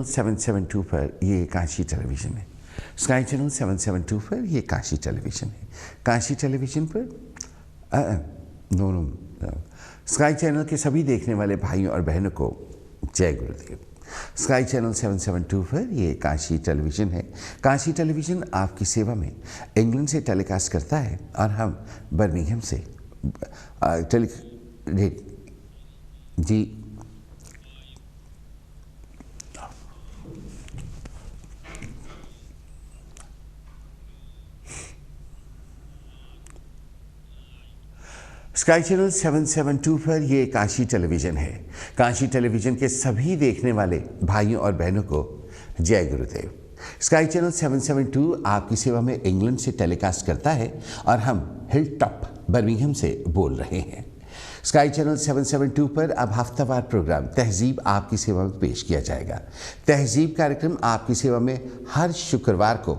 Channel 772 पर ये Kashi television है। स्काई चैनल 772 पर ये काशी टेलीविज़न है। काशी टेलीविज़न पर स्काई चैनल के सभी देखने वाले भाइयों और बहनों को जय गुरुदेव। स्काई चैनल 772 पर ये काशी टेलीविज़न है। काशी टेलीविज़न आपकी सेवा में इंग्लैंड से टेलीकास्ट करता है और हम बर्मिंघम से जी स्काई चैनल 772 पर ये काशी टेलीविज़न है। काशी टेलीविज़न के सभी देखने वाले भाइयों और बहनों को जय गुरुदेव। स्काई चैनल 772 आपकी सेवा में इंग्लैंड से टेलीकास्ट करता है और हम हिल टॉप बर्मिंघम से बोल रहे हैं। स्काई चैनल 772 पर अब हफ्तावार प्रोग्राम तहजीब आपकी सेवा में पेश किया जाएगा। तहजीब कार्यक्रम आपकी सेवा में हर शुक्रवार को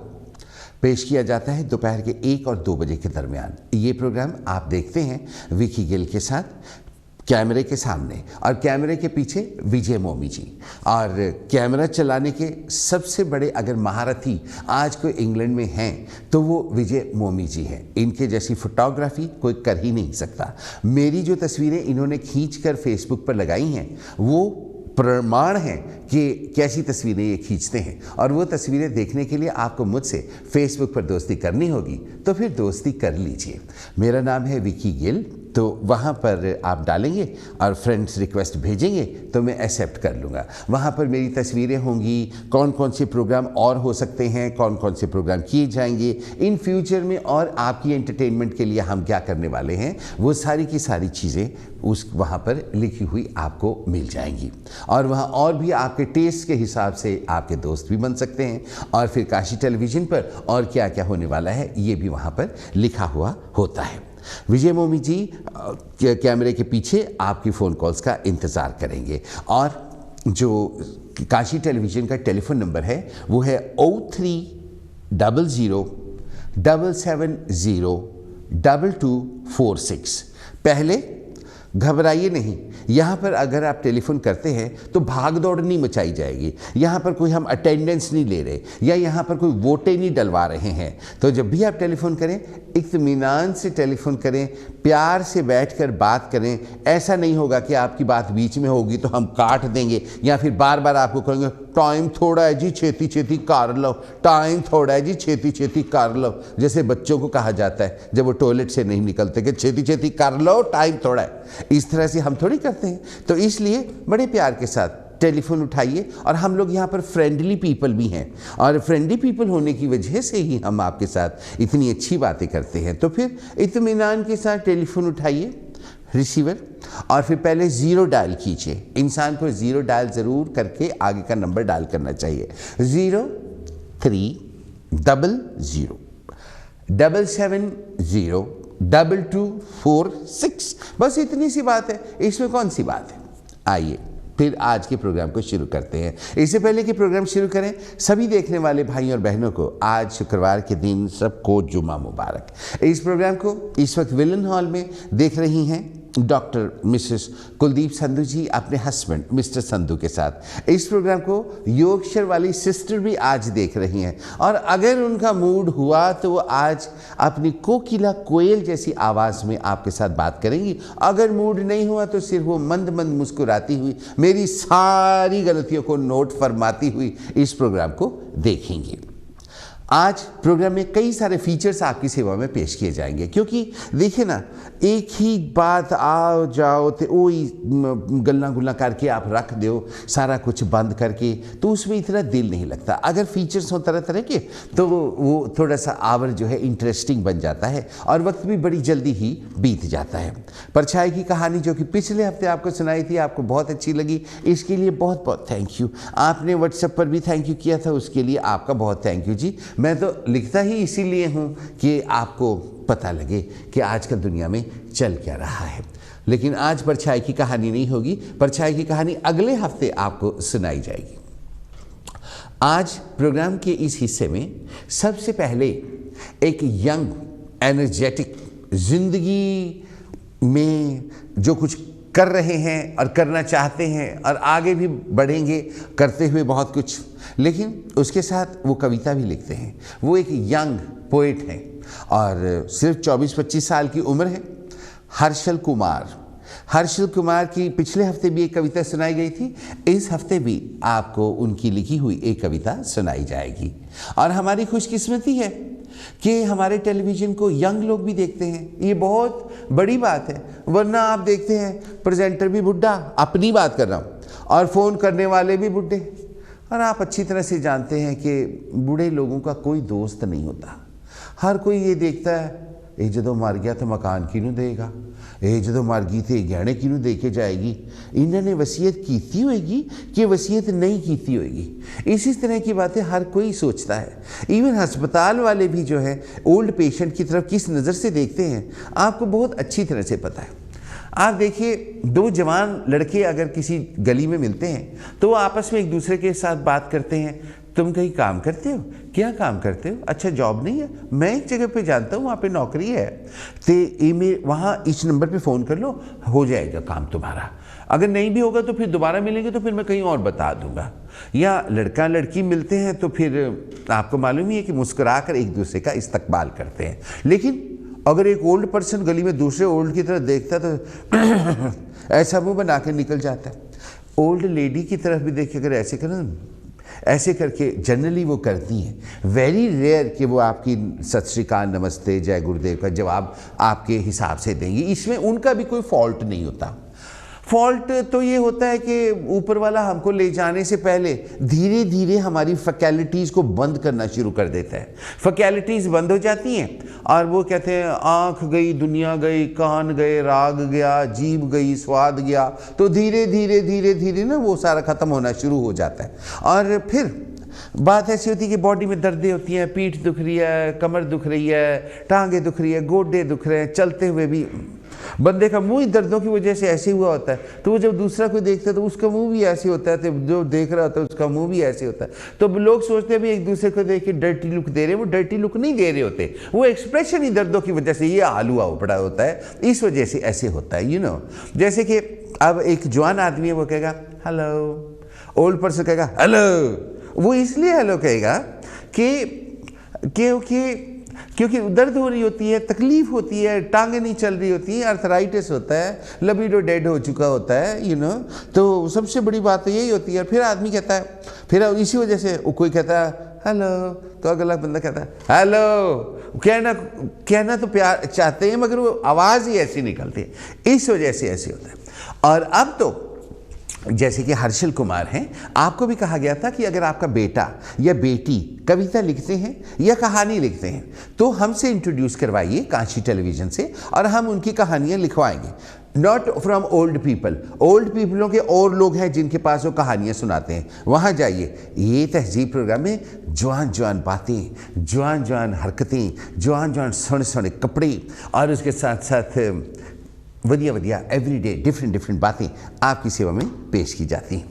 पेश किया जाता है दोपहर के 1 और 2 बजे के दरमियान। ये प्रोग्राम आप देखते हैं विकी गिल के साथ कैमरे के सामने, और कैमरे के पीछे विजय मोमी जी। और कैमरा चलाने के सबसे बड़े अगर महारथी आज कोई इंग्लैंड में हैं तो वो विजय मोमी जी हैं। इनके जैसी फोटोग्राफी कोई कर ही नहीं सकता। मेरी जो तस्वीरें इन्होंने खींचकर फेसबुक पर लगाई हैं वो प्रमाण है कि कैसी तस्वीरें ये खींचते हैं। और वो तस्वीरें देखने के लिए आपको मुझसे फेसबुक पर दोस्ती करनी होगी, तो फिर दोस्ती कर लीजिए। मेरा नाम है विकी गिल, तो वहाँ पर आप डालेंगे और फ्रेंड्स रिक्वेस्ट भेजेंगे तो मैं एक्सेप्ट कर लूँगा। वहाँ पर मेरी तस्वीरें होंगी, कौन कौन से प्रोग्राम और हो सकते हैं, कौन कौन से प्रोग्राम किए जाएंगे इन फ्यूचर में, और आपकी एंटरटेनमेंट के लिए हम क्या करने वाले हैं, वो सारी की सारी चीज़ें उस वहाँ पर लिखी हुई आपको मिल जाएंगी। और वहाँ और भी आपके टेस्ट के हिसाब से आपके दोस्त भी बन सकते हैं। और फिर काशी टेलीविज़न पर और क्या क्या होने वाला है ये भी वहाँ पर लिखा हुआ होता है। विजय मोमी जी कैमरे के पीछे आपकी फ़ोन कॉल्स का इंतज़ार करेंगे। और जो काशी टेलीविज़न का टेलीफोन नंबर है वो है 030077022246। पहले घबराइए नहीं, यहाँ पर अगर आप टेलीफोन करते हैं तो भाग दौड़ नहीं मचाई जाएगी। यहाँ पर कोई हम अटेंडेंस नहीं ले रहे या यहाँ पर कोई वोटें नहीं डलवा रहे हैं। तो जब भी आप टेलीफोन करें इत्मीनान से टेलीफोन करें, प्यार से बैठकर बात करें। ऐसा नहीं होगा कि आपकी बात बीच में होगी तो हम काट देंगे या फिर बार बार आपको कहेंगे टाइम थोड़ा है जी, छेती छेती कर लो, टाइम थोड़ा है जी, छेती छेती कर लो। जैसे बच्चों को कहा जाता है जब वो टॉयलेट से नहीं निकलते कि छेती छेती कर लो, टाइम थोड़ा है। इस तरह से हम थोड़ी करते हैं। तो इसलिए बड़े प्यार के साथ टेलीफोन उठाइए। और हम लोग यहाँ पर फ्रेंडली पीपल भी हैं, और फ्रेंडली पीपल होने की वजह से ही हम आपके साथ इतनी अच्छी बातें करते हैं। तो फिर इत्मीनान के साथ टेलीफोन उठाइए रिसीवर, और फिर पहले 0 डायल कीजिए। इंसान को 0 डायल ज़रूर करके आगे का नंबर डायल करना चाहिए। 030077022246। बस इतनी सी बात है, इसमें कौन सी बात है। आइए फिर आज के प्रोग्राम को शुरू करते हैं। इससे पहले कि प्रोग्राम शुरू करें, सभी देखने वाले भाई और बहनों को आज शुक्रवार के दिन सबको जुमा मुबारक। इस प्रोग्राम को इस वक्त विलन हॉल में देख रही हैं डॉक्टर मिसेस कुलदीप संधू जी अपने हस्बैंड मिस्टर संधू के साथ। इस प्रोग्राम को योगक्षर वाली सिस्टर भी आज देख रही हैं, और अगर उनका मूड हुआ तो वो आज अपनी कोकिला कोयल जैसी आवाज़ में आपके साथ बात करेंगी। अगर मूड नहीं हुआ तो सिर्फ वो मंद मंद मुस्कुराती हुई मेरी सारी गलतियों को नोट फरमाती हुई इस प्रोग्राम को देखेंगी। आज प्रोग्राम में कई सारे फीचर्स आपकी सेवा में पेश किए जाएंगे, क्योंकि देखिए ना, एक ही बात आओ जाओ तो वही गल्ला गुल्ला करके आप रख दो सारा कुछ बंद करके, तो उसमें इतना दिल नहीं लगता। अगर फीचर्स हो तरह तरह के तो वो थोड़ा सा आवर जो है इंटरेस्टिंग बन जाता है और वक्त भी बड़ी जल्दी ही बीत जाता है। परछाई की कहानी जो कि पिछले हफ्ते आपको सुनाई थी, आपको बहुत अच्छी लगी, इसके लिए बहुत बहुत थैंक यू। आपने व्हाट्सएप पर भी थैंक यू किया था, उसके लिए आपका बहुत थैंक यू जी। मैं तो लिखता ही इसीलिए हूँ कि आपको पता लगे कि आजकल दुनिया में चल क्या रहा है। लेकिन आज परछाई की कहानी नहीं होगी, परछाई की कहानी अगले हफ्ते आपको सुनाई जाएगी। आज प्रोग्राम के इस हिस्से में सबसे पहले एक यंग एनर्जेटिक, जिंदगी में जो कुछ कर रहे हैं और करना चाहते हैं और आगे भी बढ़ेंगे करते हुए बहुत कुछ, लेकिन उसके साथ वो कविता भी लिखते हैं। वो एक यंग पोएट हैं और सिर्फ 24-25 साल की उम्र है। हर्षल कुमार। हर्षल कुमार की पिछले हफ्ते भी एक कविता सुनाई गई थी, इस हफ्ते भी आपको उनकी लिखी हुई एक कविता सुनाई जाएगी। और हमारी खुशकिस्मती है कि हमारे टेलीविज़न को यंग लोग भी देखते हैं, ये बहुत बड़ी बात है। वरना आप देखते हैं प्रेजेंटर भी बुढ़ा, अपनी बात कर रहा हूँ, और फ़ोन करने वाले भी बुढ़े। और आप अच्छी तरह से जानते हैं कि बूढ़े लोगों का कोई दोस्त नहीं होता। हर कोई ये देखता है ये जदों मर गया तो मकान किनू देगा, ये जदों मर गई तो गहने किनू दे के जाएगी, इन्होंने वसीयत कीती होएगी कि वसीयत नहीं कीती होएगी। इसी तरह की बातें हर कोई सोचता है। इवन अस्पताल वाले भी जो है ओल्ड पेशेंट की तरफ किस नज़र से देखते हैं आपको बहुत अच्छी तरह से पता है। आप देखिए, दो जवान लड़के अगर किसी गली में मिलते हैं तो वो आपस में एक दूसरे के साथ बात करते हैं, तुम कहीं काम करते हो? क्या काम करते हो? अच्छा, जॉब नहीं है? मैं एक जगह पे जानता हूँ, वहाँ पे नौकरी है, तो ईमेल वहाँ इस नंबर पे फ़ोन कर लो, हो जाएगा काम तुम्हारा। अगर नहीं भी होगा तो फिर दोबारा मिलेंगे तो फिर मैं कहीं और बता दूंगा। या लड़का लड़की मिलते हैं तो फिर आपको मालूम ही है कि मुस्कुरा कर एक दूसरे का इस्तकबाल करते हैं। लेकिन अगर एक ओल्ड पर्सन गली में दूसरे ओल्ड की तरफ देखता तो ऐसा मुँह बना के निकल जाता है। ओल्ड लेडी की तरफ भी देखिए, अगर ऐसे करें, ऐसे करके जनरली वो करती हैं। वेरी रेयर कि वो आपकी सत श्री अकाल, नमस्ते, जय गुरुदेव का जवाब आपके हिसाब से देंगी। इसमें उनका भी कोई फॉल्ट नहीं होता। फॉल्ट तो ये होता है कि ऊपर वाला हमको ले जाने से पहले धीरे धीरे हमारी फैकल्टीज़ को बंद करना शुरू कर देता है। फैकल्टीज़ बंद हो जाती हैं और वो कहते हैं आँख गई, दुनिया गई, कान गए, राग गया, जीभ गई, स्वाद गया, तो धीरे धीरे धीरे धीरे ना वो सारा ख़त्म होना शुरू हो जाता है। और फिर बात ऐसी होती है कि बॉडी में दर्दें होती हैं, पीठ दुख रही है, कमर दुख रही है, टांगे दुख रही है, गोडे दुख रहे हैं, चलते हुए भी बंदे का मुंह ही दर्दों की वजह से ऐसे हुआ होता है। तो वो जब दूसरा कोई देखता है तो उसका मुंह भी ऐसे होता है, तो जो देख रहा होता है उसका मुंह भी ऐसे होता है। तो लोग सोचते हैं भी एक दूसरे को देख के डर्टी लुक दे रहे हैं, वो डर्टी लुक नहीं दे रहे होते, वो एक्सप्रेशन ही दर्दों की वजह से ये हाल हुआ पड़ा होता है, इस वजह से ऐसे होता है। यू नो, जैसे कि अब एक जवान आदमी है, वो कहेगा हेलो, ओल्ड पर्सन कहेगा हेलो। वो इसलिए हेलो कहेगा क्योंकि दर्द हो रही होती है, तकलीफ होती है, टांगे नहीं चल रही होती है, अर्थराइटिस होता है, लिबिडो डेड हो चुका होता है, यू नो। तो सबसे बड़ी बात तो यही होती है। फिर आदमी कहता है, फिर इसी वजह से कोई कहता है हेलो, तो अगला बंदा कहता है हेलो। कहना तो प्यार चाहते हैं मगर वो आवाज़ ही ऐसी निकलती है, इस वजह से ऐसे होता है। और अब तो जैसे कि हर्षल कुमार हैं, आपको भी कहा गया था कि अगर आपका बेटा या बेटी कविता लिखते हैं या कहानी लिखते हैं तो हमसे इंट्रोड्यूस करवाइए काशी टेलीविज़न से और हम उनकी कहानियाँ लिखवाएंगे। Not from old people, old पीपलों के और लोग हैं जिनके पास वो कहानियाँ सुनाते हैं, वहाँ जाइए। ये तहजीब प्रोग्राम में जवान जवान बातें, जवान जवान हरकतें, जवान जवान सोने सोने कपड़े और उसके साथ साथ वधिया वधिया एवरीडे डिफरेंट बातें आपकी सेवा में पेश की जाती हैं।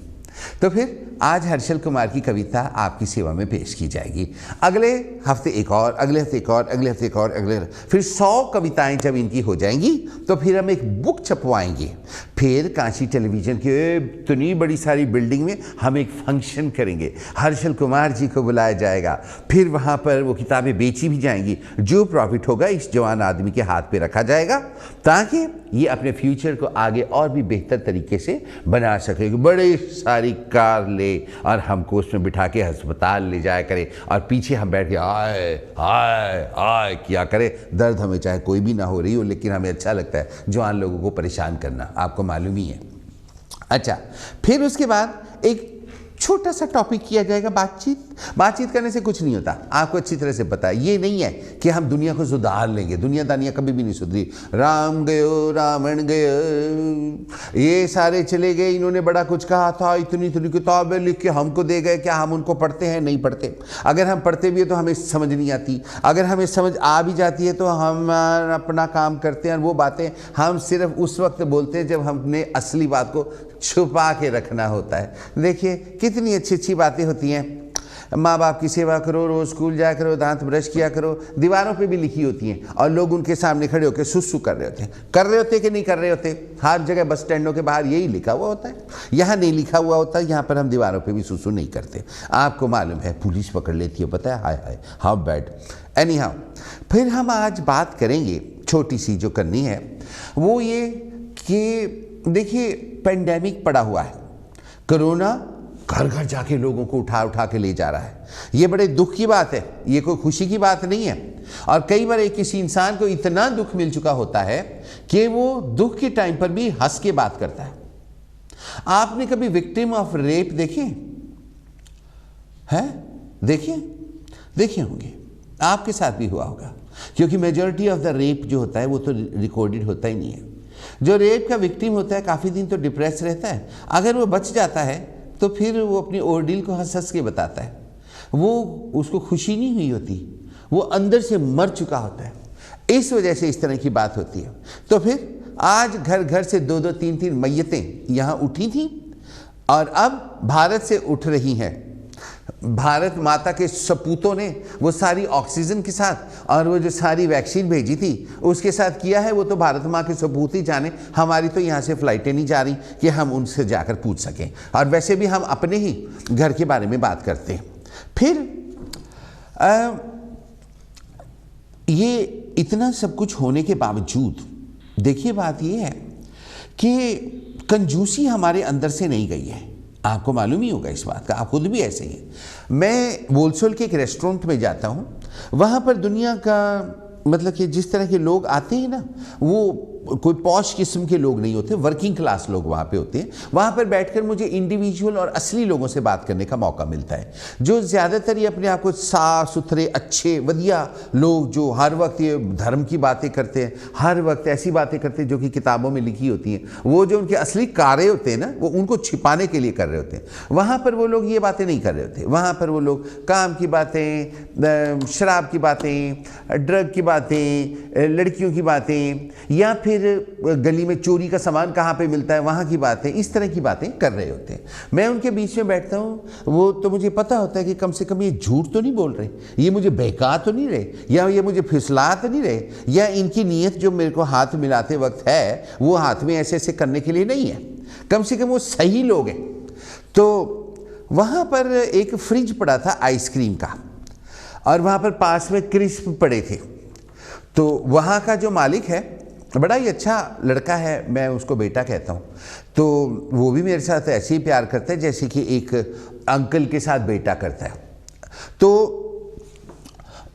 तो फिर आज हर्षल कुमार की कविता आपकी सेवा में पेश की जाएगी। अगले हफ्ते एक और, अगले हफ्ते एक और, अगले हफ्ते एक और, फिर 100 कविताएं जब इनकी हो जाएंगी तो फिर हम एक बुक छपवाएंगे। फिर काशी टेलीविज़न के इतनी बड़ी सारी बिल्डिंग में हम एक फंक्शन करेंगे, हर्षल कुमार जी को बुलाया जाएगा, फिर वहाँ पर वो किताबें बेची भी जाएंगी, जो प्रॉफिट होगा इस जवान आदमी के हाथ पे रखा जाएगा ताकि ये अपने फ्यूचर को आगे और भी बेहतर तरीके से बना सके। बड़ी सारी कार ले और हमको उसमें बिठा के अस्पताल ले जाया करे और पीछे हम बैठ के आए आए आए किया करे। दर्द हमें चाहे कोई भी ना हो रही हो, लेकिन हमें अच्छा लगता है जवान लोगों को परेशान करना, आपको मालूम ही है। अच्छा, फिर उसके बाद एक छोटा सा टॉपिक किया जाएगा बातचीत करने से कुछ नहीं होता, आपको अच्छी तरह से पता है। ये नहीं है कि हम दुनिया को सुधार लेंगे, दुनिया दानिया कभी भी नहीं सुधरी। राम गयो रावण गयो, ये सारे चले गए, इन्होंने बड़ा कुछ कहा था, इतनी इतनी किताबें लिख के हमको दे गए, क्या हम उनको पढ़ते हैं? नहीं पढ़ते। अगर हम पढ़ते भी हैं तो हमें समझ नहीं आती, अगर हमें समझ आ भी जाती है तो हम अपना काम करते हैं। वो बातें हम सिर्फ उस वक्त बोलते हैं जब हमने असली बात को छुपा के रखना होता है। देखिए कितनी अच्छी अच्छी बातें होती हैं। माँ बाप की सेवा करो, रोज स्कूल जाया करो, दांत ब्रश किया करो, दीवारों पे भी लिखी होती हैं और लोग उनके सामने खड़े होकर सुसु कर रहे होते कि नहीं कर रहे होते। हर जगह बस स्टैंडों के बाहर यही लिखा हुआ होता है, यहाँ नहीं लिखा हुआ होता, यहाँ पर हम दीवारों पे भी सुसु नहीं करते। आपको मालूम है पुलिस पकड़ लेती है, पता है, हाय हाय हाउ बैड। एनी हाउ, फिर हम आज बात करेंगे छोटी सी जो करनी है वो ये कि देखिए पेंडेमिक पड़ा हुआ है, कोरोना घर घर जाके लोगों को उठा उठा के ले जा रहा है। ये बड़े दुख की बात है, ये कोई खुशी की बात नहीं है। और कई बार एक किसी इंसान को इतना दुख मिल चुका होता है कि वो दुख के टाइम पर भी हंस के बात करता है। आपने कभी विक्टिम ऑफ रेप देखे हैं? देखे होंगे, आपके साथ भी हुआ होगा, क्योंकि मेजॉरिटी ऑफ द रेप जो होता है वो तो रिकॉर्डेड होता ही नहीं है। जो रेप का विक्टिम होता है काफ़ी दिन तो डिप्रेस रहता है, अगर वो बच जाता है तो फिर वो अपनी ऑर्डिल को हंस हंस के बताता है। वो उसको खुशी नहीं हुई होती, वो अंदर से मर चुका होता है, इस वजह से इस तरह की बात होती है। तो फिर आज घर घर से 2-2, 3-3 मैयतें यहाँ उठी थी और अब भारत से उठ रही हैं। भारत माता के सपूतों ने वो सारी ऑक्सीजन के साथ और वो जो सारी वैक्सीन भेजी थी उसके साथ किया है, वो तो भारत माँ के सपूत ही जाने। हमारी तो यहाँ से फ्लाइटें नहीं जा रही कि हम उनसे जाकर पूछ सकें, और वैसे भी हम अपने ही घर के बारे में बात करते हैं। फिर ये इतना सब कुछ होने के बावजूद देखिए बात ये है कि कंजूसी हमारे अंदर से नहीं गई है। आपको मालूम ही होगा इस बात का, आप खुद भी ऐसे ही हैं। मैं वोलसोल के एक रेस्टोरेंट में जाता हूँ, वहाँ पर दुनिया का मतलब कि जिस तरह के लोग आते हैं ना, वो कोई पॉश किस्म के लोग नहीं होते, वर्किंग क्लास लोग वहाँ पे होते हैं। वहाँ पर बैठकर मुझे इंडिविजुअल और असली लोगों से बात करने का मौका मिलता है, जो ज़्यादातर ये अपने आप को साफ सुथरे अच्छे वधिया लोग, जो हर वक्त ये धर्म की बातें करते हैं, हर वक्त ऐसी बातें करते हैं जो कि किताबों में लिखी होती हैं। वो जो उनके असली कार्य होते हैं ना, वो उनको छिपाने के लिए कर रहे होते हैं। वहाँ पर वो लोग ये बातें नहीं कर रहे होते, वहाँ पर वो लोग काम की बातें, शराब की बातें, ड्रग की बातें, लड़कियों की बातें, या फिर गली में चोरी का सामान कहाँ पे मिलता है वहाँ की बातें, इस तरह की बातें कर रहे होते हैं। मैं उनके बीच में बैठता हूँ, वो तो मुझे पता होता है कि कम से कम ये झूठ तो नहीं बोल रहे, ये मुझे बहका तो नहीं रहे, या ये मुझे फिसला तो नहीं रहे, या इनकी नीयत जो मेरे को हाथ मिलाते वक्त है वो हाथ में ऐसे ऐसे करने के लिए नहीं है, कम से कम वो सही लोग हैं। तो वहाँ पर एक फ्रिज पड़ा था आइसक्रीम का, और वहाँ पर पास में क्रिस्प पड़े थे। तो वहाँ का जो मालिक है बड़ा ही अच्छा लड़का है, मैं उसको बेटा कहता हूँ। तो वो भी मेरे साथ ऐसे ही प्यार करता है जैसे कि एक अंकल के साथ बेटा करता है। तो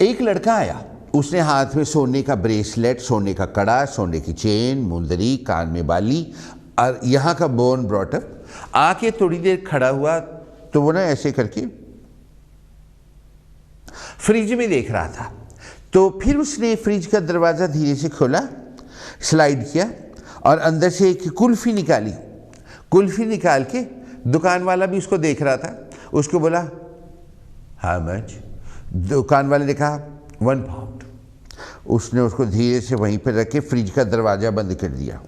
एक लड़का आया, उसने हाथ में सोने का ब्रेसलेट, सोने का कड़ा, सोने की चेन, मुंदरी, कान में बाली और यहाँ का बोन ब्रॉटअप, आके थोड़ी देर खड़ा हुआ तो वो ना ऐसे करके फ्रिज में देख रहा था। तो फिर उसने फ्रिज का दरवाज़ा धीरे से खोला, स्लाइड किया और अंदर से एक कुल्फ़ी निकाली। कुल्फ़ी निकाल के दुकान वाला भी उसको देख रहा था, उसको बोला हाउ मच? दुकान वाले ने कहा 1 पाउंड। उसने उसको धीरे से वहीं पर रख के फ्रिज का दरवाज़ा बंद कर दिया।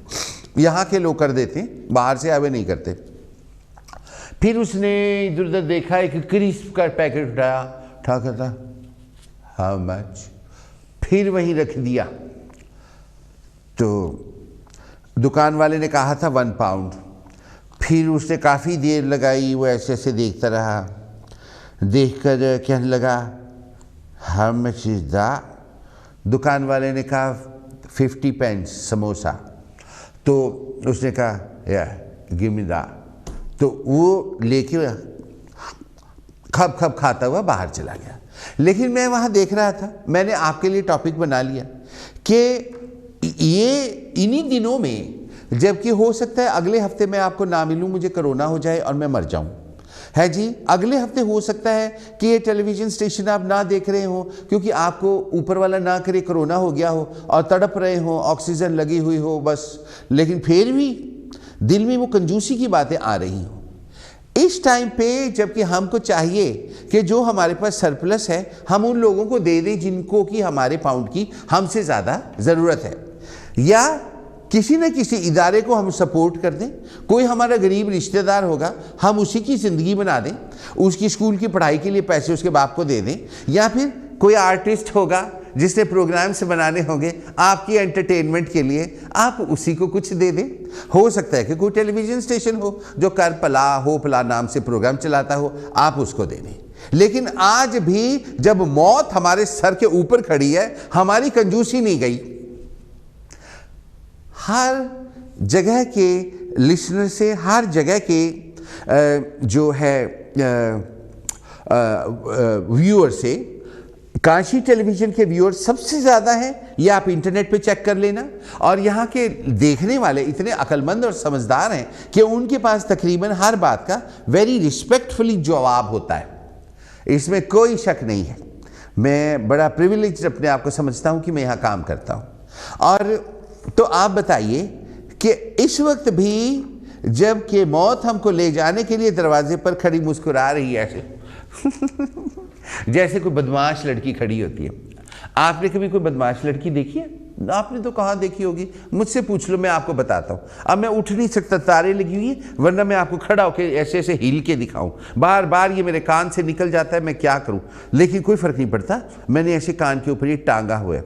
यहाँ के लोग कर देते, बाहर से आवे नहीं करते। फिर उसने इधर उधर देखा, एक क्रिस्प का पैकेट उठाया, ठा करता हाउ मच, फिर वहीं रख दिया। तो दुकान वाले ने कहा था 1 पाउंड। फिर उसने काफ़ी देर लगाई, वो ऐसे ऐसे देखता रहा, देखकर कहने लगा हाउ मच इज़ दैट? दुकान वाले ने कहा 50 पेंस समोसा। तो उसने कहा या गिव मी दैट। तो वो लेके खप खप खाता हुआ बाहर चला गया। लेकिन मैं वहाँ देख रहा था, मैंने आपके लिए टॉपिक बना लिया कि ये इन्हीं दिनों में, जबकि हो सकता है अगले हफ्ते मैं आपको ना मिलूं, मुझे कोरोना हो जाए और मैं मर जाऊं, है जी। अगले हफ्ते हो सकता है कि ये टेलीविज़न स्टेशन आप ना देख रहे हो क्योंकि आपको ऊपर वाला ना करे कोरोना हो गया हो और तड़प रहे हो, ऑक्सीजन लगी हुई हो बस, लेकिन फिर भी दिल में वो कंजूसी की बातें आ रही हो। इस टाइम पे जबकि हमको चाहिए कि जो हमारे पास सरप्लस है हम उन लोगों को दे दें जिनको कि हमारे पाउंड की हमसे ज़्यादा ज़रूरत है, या किसी न किसी इदारे को हम सपोर्ट कर दें, कोई हमारा गरीब रिश्तेदार होगा हम उसी की ज़िंदगी बना दें, उसकी स्कूल की पढ़ाई के लिए पैसे उसके बाप को दे दें, या फिर कोई आर्टिस्ट होगा जिसने प्रोग्राम्स बनाने होंगे आपकी एंटरटेनमेंट के लिए, आप उसी को कुछ दे दें। हो सकता है कि कोई टेलीविज़न स्टेशन हो जो कर पला हो पला नाम से प्रोग्राम चलाता हो, आप उसको दे दें। लेकिन आज भी जब मौत हमारे सर के ऊपर खड़ी है, हमारी कंजूसी नहीं गई। हर जगह के लिसनर से, हर जगह के जो है व्यूअर से, काशी टेलीविज़न के व्यूअर सबसे ज़्यादा है। ये आप इंटरनेट पे चेक कर लेना। और यहाँ के देखने वाले इतने अक्लमंद और समझदार हैं कि उनके पास तकरीबन हर बात का वेरी रिस्पेक्टफुली जवाब होता है, इसमें कोई शक नहीं है। मैं बड़ा प्रिविलेज अपने आप को समझता हूँ कि मैं यहाँ काम करता हूँ। और तो आप बताइए कि इस वक्त भी जब कि मौत हमको ले जाने के लिए दरवाजे पर खड़ी मुस्कुरा रही है ऐसे जैसे कोई बदमाश लड़की खड़ी होती है। आपने कभी कोई बदमाश लड़की देखी है? आपने तो कहाँ देखी होगी, मुझसे पूछ लो, मैं आपको बताता हूँ। अब मैं उठ नहीं सकता, तारे लगी हुई है, वरना मैं आपको खड़ा होकर ऐसे ऐसे हिल के दिखाऊं। बार बार ये मेरे कान से निकल जाता है, मैं क्या करूँ, लेकिन कोई फ़र्क नहीं पड़ता। मैंने ऐसे कान के ऊपर ये टांगा हुआ है,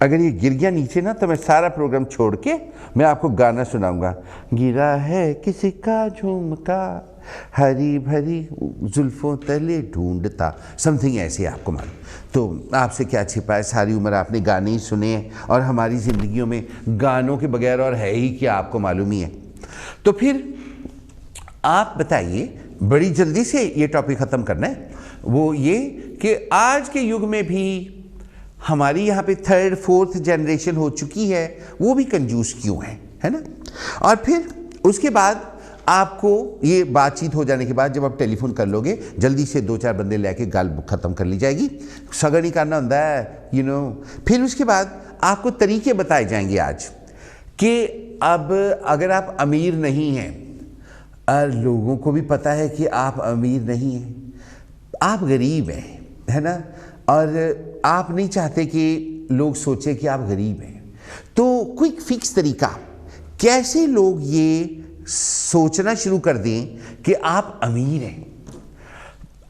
अगर ये गिर गया नीचे ना तो मैं सारा प्रोग्राम छोड़ के मैं आपको गाना सुनाऊंगा। गिरा है किसी का झुमका, हरी भरी जुल्फों तले ढूंढता, समथिंग ऐसे आपको मालूम। तो आपसे क्या छिपा है, सारी उम्र आपने गाने ही सुने हैं और हमारी ज़िंदगियों में गानों के बगैर और है ही क्या, आपको मालूम ही है। तो फिर आप बताइए, बड़ी जल्दी से ये टॉपिक ख़त्म करना है, वो ये कि आज के युग में भी हमारी यहाँ पे 3rd 4th जनरेशन हो चुकी है, वो भी कंजूस क्यों है ना। और फिर उसके बाद आपको ये बातचीत हो जाने के बाद जब आप टेलीफोन कर लोगे, जल्दी से 2-4 बंदे लेके गाल ख़त्म कर ली जाएगी, सगा नहीं करना होता है फिर उसके बाद आपको तरीके बताए जाएंगे आज कि अब अगर आप अमीर नहीं हैं, और लोगों को भी पता है कि आप अमीर नहीं हैं, आप गरीब हैं, है ना, और आप नहीं चाहते कि लोग सोचें कि आप गरीब हैं, तो क्विक फिक्स तरीका कैसे लोग ये सोचना शुरू कर दें कि आप अमीर हैं।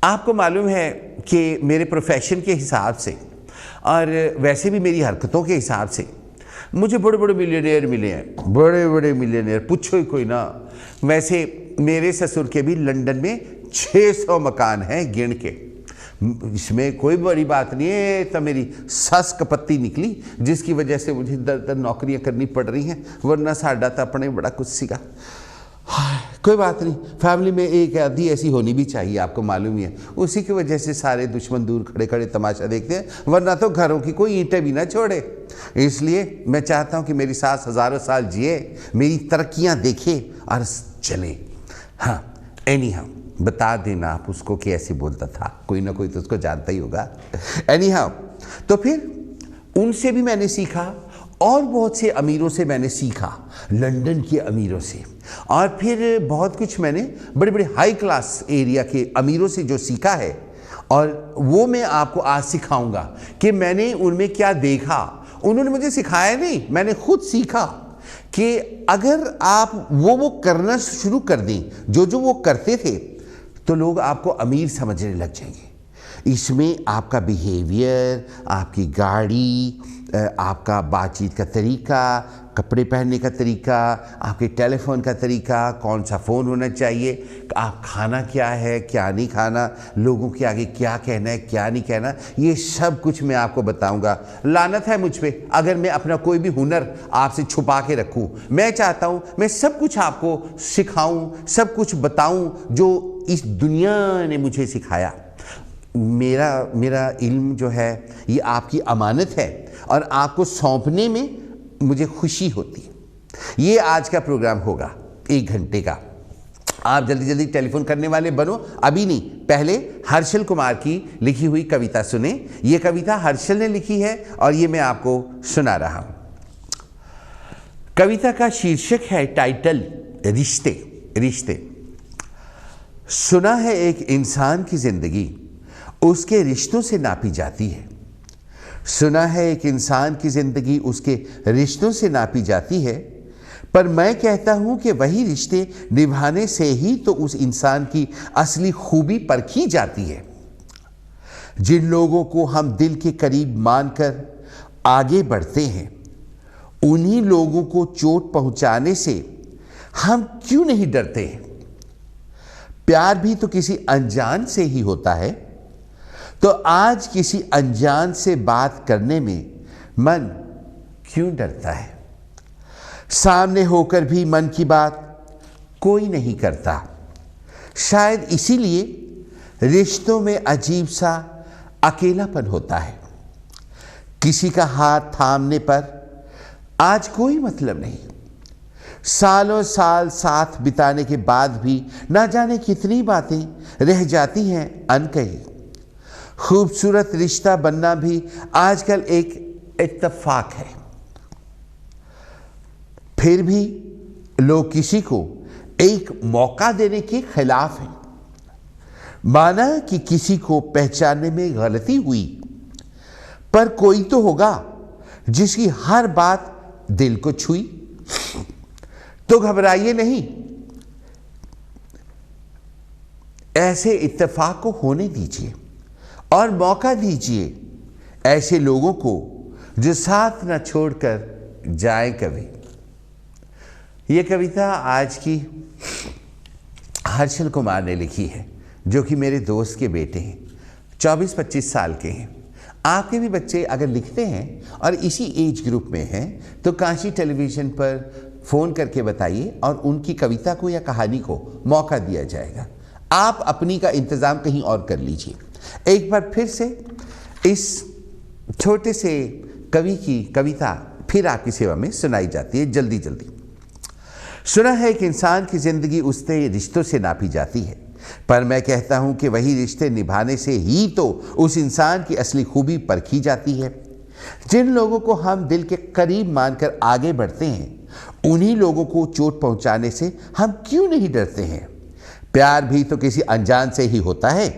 आपको मालूम है कि मेरे प्रोफेशन के हिसाब से और वैसे भी मेरी हरकतों के हिसाब से मुझे बड़े बड़े मिलियनेयर मिले हैं, बड़े बड़े मिलियनेयर, पूछो ही कोई ना। वैसे मेरे ससुर के भी लंदन में 600 मकान हैं गिन के, इसमें कोई बड़ी बात नहीं है। तो मेरी सस कपत्ती निकली जिसकी वजह से मुझे दर दर नौकरियां करनी पड़ रही हैं, वरना साडा तो अपने बड़ा कुछ सीखा। कोई बात नहीं, फैमिली में एक आधी ऐसी होनी भी चाहिए, आपको मालूम ही है। उसी की वजह से सारे दुश्मन दूर खड़े खड़े तमाशा देखते हैं, वरना तो घरों की कोई ईंटें भी ना छोड़े। इसलिए मैं चाहता हूँ कि मेरी सास हज़ारों साल जिए, मेरी तरक्कियाँ देखे और चले। हाँ, एनी हाउ बता देना आप उसको कि ऐसे बोलता था, कोई ना कोई तो उसको जानता ही होगा। एनी हाउ, तो फिर उनसे भी मैंने सीखा और बहुत से अमीरों से मैंने सीखा, लंदन के अमीरों से, और फिर बहुत कुछ मैंने बड़े बड़े हाई क्लास एरिया के अमीरों से जो सीखा है, और वो मैं आपको आज सिखाऊंगा कि मैंने उनमें क्या देखा। उन्होंने मुझे सिखाया नहीं, मैंने खुद सीखा कि अगर आप वो करना शुरू कर दें जो वो करते थे, तो लोग आपको अमीर समझने लग जाएंगे। इसमें आपका बिहेवियर, आपकी गाड़ी, आपका बातचीत का तरीका, कपड़े पहनने का तरीका, आपके टेलीफोन का तरीका, कौन सा फ़ोन होना चाहिए, आप खाना क्या है क्या नहीं खाना, लोगों के आगे क्या कहना है क्या नहीं कहना, ये सब कुछ मैं आपको बताऊंगा। लानत है मुझ पे अगर मैं अपना कोई भी हुनर आपसे छुपा के रखूं। मैं चाहता हूं मैं सब कुछ आपको सिखाऊं, सब कुछ बताऊं जो इस दुनिया ने मुझे सिखाया। मेरा इल्म जो है ये आपकी अमानत है और आपको सौंपने में मुझे खुशी होती है। ये आज का प्रोग्राम होगा 1 घंटे का। आप जल्दी जल्दी टेलीफोन करने वाले बनो, अभी नहीं, पहले हर्षल कुमार की लिखी हुई कविता सुने। ये कविता हर्षल ने लिखी है और ये मैं आपको सुना रहा हूं। कविता का शीर्षक है, टाइटल, रिश्ते। रिश्ते। सुना है एक इंसान की जिंदगी उसके रिश्तों से नापी जाती है। सुना है एक इंसान की जिंदगी उसके रिश्तों से नापी जाती है, पर मैं कहता हूं कि वही रिश्ते निभाने से ही तो उस इंसान की असली खूबी परखी जाती है। जिन लोगों को हम दिल के करीब मानकर आगे बढ़ते हैं, उन्हीं लोगों को चोट पहुंचाने से हम क्यों नहीं डरते हैं? प्यार भी तो किसी अनजान से ही होता है, तो आज किसी अनजान से बात करने में मन क्यों डरता है? सामने होकर भी मन की बात कोई नहीं करता। शायद इसीलिए रिश्तों में अजीब सा अकेलापन होता है। किसी का हाथ थामने पर आज कोई मतलब नहीं। सालों साल साथ बिताने के बाद भी ना जाने कितनी बातें रह जाती हैं अनकही। खूबसूरत रिश्ता बनना भी आजकल एक इत्तेफाक है। फिर भी लोग किसी को एक मौका देने के खिलाफ हैं। माना कि किसी को पहचानने में गलती हुई, पर कोई तो होगा जिसकी हर बात दिल को छुई। तो घबराइए नहीं, ऐसे इत्तेफाक को होने दीजिए और मौका दीजिए ऐसे लोगों को जो साथ न छोड़कर जाए कभी। ये कविता आज की हर्षल कुमार ने लिखी है, जो कि मेरे दोस्त के बेटे हैं, 24-25 साल के हैं। आपके भी बच्चे अगर लिखते हैं और इसी एज ग्रुप में हैं तो काशी टेलीविज़न पर फ़ोन करके बताइए और उनकी कविता को या कहानी को मौका दिया जाएगा। आप अपनी का इंतज़ाम कहीं और कर लीजिए। एक बार फिर से इस छोटे से कवि की कविता फिर आपकी सेवा में सुनाई जाती है, जल्दी जल्दी। सुना है कि इंसान की ज़िंदगी उसके रिश्तों से नापी जाती है, पर मैं कहता हूं कि वही रिश्ते निभाने से ही तो उस इंसान की असली खूबी परखी जाती है। जिन लोगों को हम दिल के करीब मानकर आगे बढ़ते हैं, उन्हीं लोगों को चोट पहुंचाने से हम क्यों नहीं डरते हैं? प्यार भी तो किसी अनजान से ही होता है,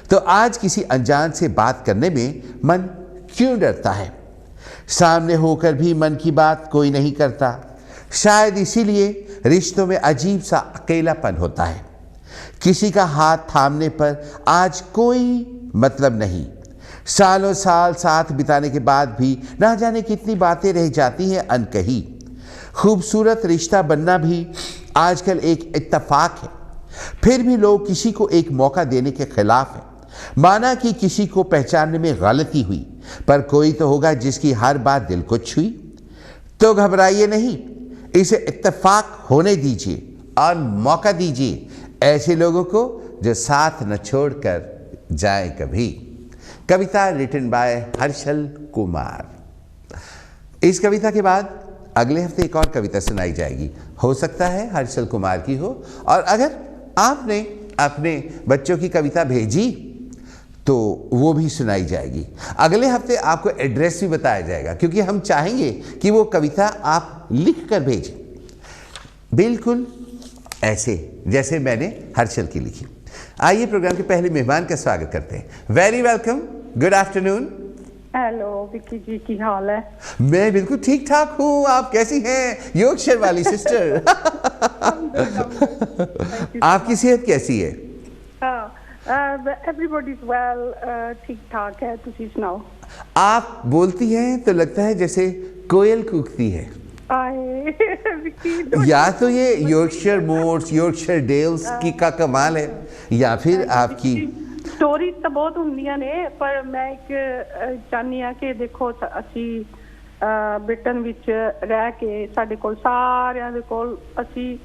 तो आज किसी अनजान से बात करने में मन क्यों डरता है? सामने होकर भी मन की बात कोई नहीं करता। शायद इसीलिए रिश्तों में अजीब सा अकेलापन होता है। किसी का हाथ थामने पर आज कोई मतलब नहीं। सालों साल साथ बिताने के बाद भी ना जाने कितनी बातें रह जाती हैं अनकही। खूबसूरत रिश्ता बनना भी आजकल एक इत्तेफाक है। फिर भी लोग किसी को एक मौका देने के खिलाफ हैं। माना कि किसी को पहचानने में गलती हुई, पर कोई तो होगा जिसकी हर बात दिल को छुई। तो घबराइए नहीं, इसे इत्तेफाक होने दीजिए और मौका दीजिए ऐसे लोगों को जो साथ न छोड़कर जाए कभी। कविता रिटन बाय हर्षल कुमार। इस कविता के बाद अगले हफ्ते एक और कविता सुनाई जाएगी। हो सकता है हर्षल कुमार की हो, और अगर आपने अपने बच्चों की कविता भेजी तो वो भी सुनाई जाएगी। अगले हफ्ते आपको एड्रेस भी बताया जाएगा, क्योंकि हम चाहेंगे कि वो कविता आप लिख कर भेजें, बिल्कुल ऐसे जैसे मैंने हर्षल की लिखी। आइए प्रोग्राम के पहले मेहमान का स्वागत करते हैं। Very welcome, good afternoon. Hello Vicky ji, की हाल है? मैं बिल्कुल ठीक ठाक हूँ, आप कैसी हैं योगशर वाली सिस्टर? आपकी सेहत कैसी है? एवरीबॉडी इज वेल, ठीक ठाक है। तुसी सुनाओ। आप बोलती हैं तो लगता है जैसे कोयल कूकती है। या तो ये योर्कशायर मोर्स, योर्कशायर डेल्स की का कमाल है, या फिर आपकी स्टोरी तो बहुत ਹੁੰਦੀਆਂ ਨੇ, पर मैं एक ਚਾਹਨੀ ਆ ਕਿ ਦੇਖੋ ਅਸੀਂ ਬ੍ਰਿਟਨ ਵਿੱਚ ਰਹਿ ਕੇ ਸਾਡੇ ਕੋਲ ਸਾਰਿਆਂ ਦੇ ਕੋਲ ਅਸੀਂ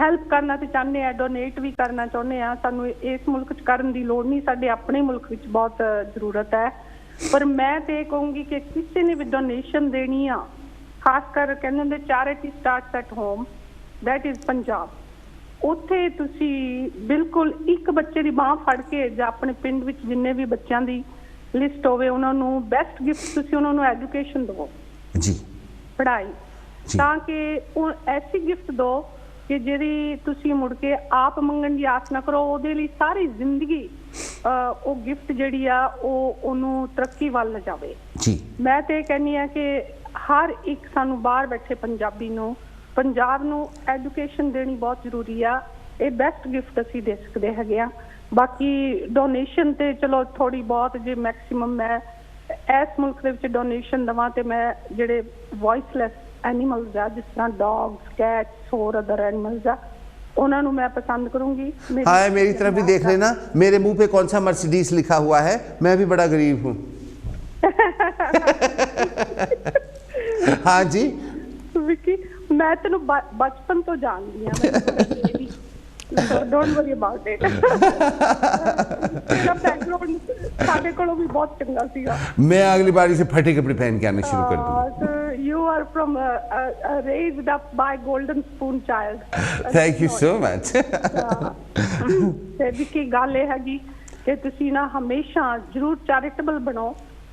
ਹੈਲਪ ਕਰਨਾ ਤੇ ਚਾਹੁੰਦੇ ਆ, ਡੋਨੇਟ ਵੀ ਕਰਨਾ ਚਾਹੁੰਦੇ ਆ। ਸਾਨੂੰ ਇਸ ਮੁਲਕ 'ਚ ਕਰਨ ਦੀ ਲੋੜ ਨਹੀਂ, ਸਾਡੇ ਆਪਣੇ ਮੁਲਕ ਵਿੱਚ ਬਹੁਤ ਜ਼ਰੂਰਤ ਹੈ। ਪਰ ਮੈਂ ਤੇ ਕਹੂੰਗੀ ਕਿ ਕਿਸੇ ਨੇ ਵੀ ਡੋਨੇਸ਼ਨ ਦੇਣੀ ਆ, ਖਾਸ ਕਰ ਕਹਿੰਦੇ ਹੁੰਦੇ charity starts at home, that is Punjab. ਉੱਥੇ ਤੁਸੀਂ ਬਿਲਕੁਲ ਇੱਕ ਬੱਚੇ ਦੀ ਬਾਂਹ ਫੜ ਕੇ ਜਾਂ ਆਪਣੇ ਪਿੰਡ ਵਿੱਚ ਜਿੰਨੇ ਵੀ ਬੱਚਿਆਂ ਦੀ ਲਿਸਟ ਹੋਵੇ ਉਹਨਾਂ ਨੂੰ ਬੈਸਟ ਗਿਫਟ ਤੁਸੀਂ ਉਹਨਾਂ ਨੂੰ ਐਜੂਕੇਸ਼ਨ ਦਿਓ ਜੀ, ਪੜ੍ਹਾਈ, ਤਾਂ ਕਿ ਉਹ ਐਸੀ ਗਿਫਟ ਦਿਓ ਕਿ ਜਿਹੜੀ ਤੁਸੀਂ ਮੁੜ ਕੇ ਆਪ ਮੰਗਣ ਦੀ ਆਸ ਨਾ ਕਰੋ। ਉਹਦੇ ਲਈ ਸਾਰੀ ਜ਼ਿੰਦਗੀ ਉਹ ਗਿਫਟ ਜਿਹੜੀ ਆ ਉਹਨੂੰ ਤਰੱਕੀ ਵੱਲ ਲਿਜਾਵੇ ਜੀ। ਮੈਂ ਤੇ ਕਹਿੰਦੀ ਆ ਕਿ ਹਰ ਇੱਕ ਸਾਨੂੰ ਬਾਹਰ ਬੈਠੇ ਪੰਜਾਬੀ ਨੂੰ ਪੰਜਾਬ ਨੂੰ ਐਜੂਕੇਸ਼ਨ ਦੇਣੀ ਬਹੁਤ ਜ਼ਰੂਰੀ ਆ। ਇਹ ਬੈਸਟ ਗਿਫਟ ਅਸੀਂ ਦੇ ਸਕਦੇ ਹੈਗੇ ਆ। ਬਾਕੀ ਡੋਨੇਸ਼ਨ ਤੇ ਚਲੋ ਥੋੜੀ ਬਹੁਤ ਜੇ ਮੈਕਸਿਮਮ ਮੈਂ ਇਸ ਮੁਲਕ ਦੇ ਵਿੱਚ ਡੋਨੇਸ਼ਨ ਦੇਵਾਂ ਤੇ ਮੈਂ ਜਿਹੜੇ ਵੌਇਸਲੈਸ ਐਨੀਮਲਸ ਆ ਜਿਸ ਤਰ੍ਹਾਂ ਡੌਗਸ ਕੈਟਸ ਹੋਰ ਅਦਰ ਐਨੀਮल्स ਆ उन्होंने मैं पसंद करूंगी। हाँ मेरी तरफ भी देख लेना, मेरे मुंह पे कौन सा मर्सिडीज लिखा हुआ है, मैं भी बड़ा गरीब हूँ। हाँ जी विकी मैं तेन बचपन तो जानती हूँ, डोंट वरी अबाउट इट। तेरा बैकग्राउंड साडे कोलों भी बहुत चंगा सीगा। मैं अगली बारी से फटे कपड़े पहन के आने शुरू कर दूंगा। You are from raised up by golden spoon child. Thank you so much. ਤੇ ਵਿਕੀ ਗੱਲ ਇਹ ਹੈਗੀ ਕਿ ਤੁਸੀਂ ਨਾ ਹਮੇਸ਼ਾ ਜ਼ਰੂਰ ਚੈਰੀਟੇਬਲ ਬਣੋ,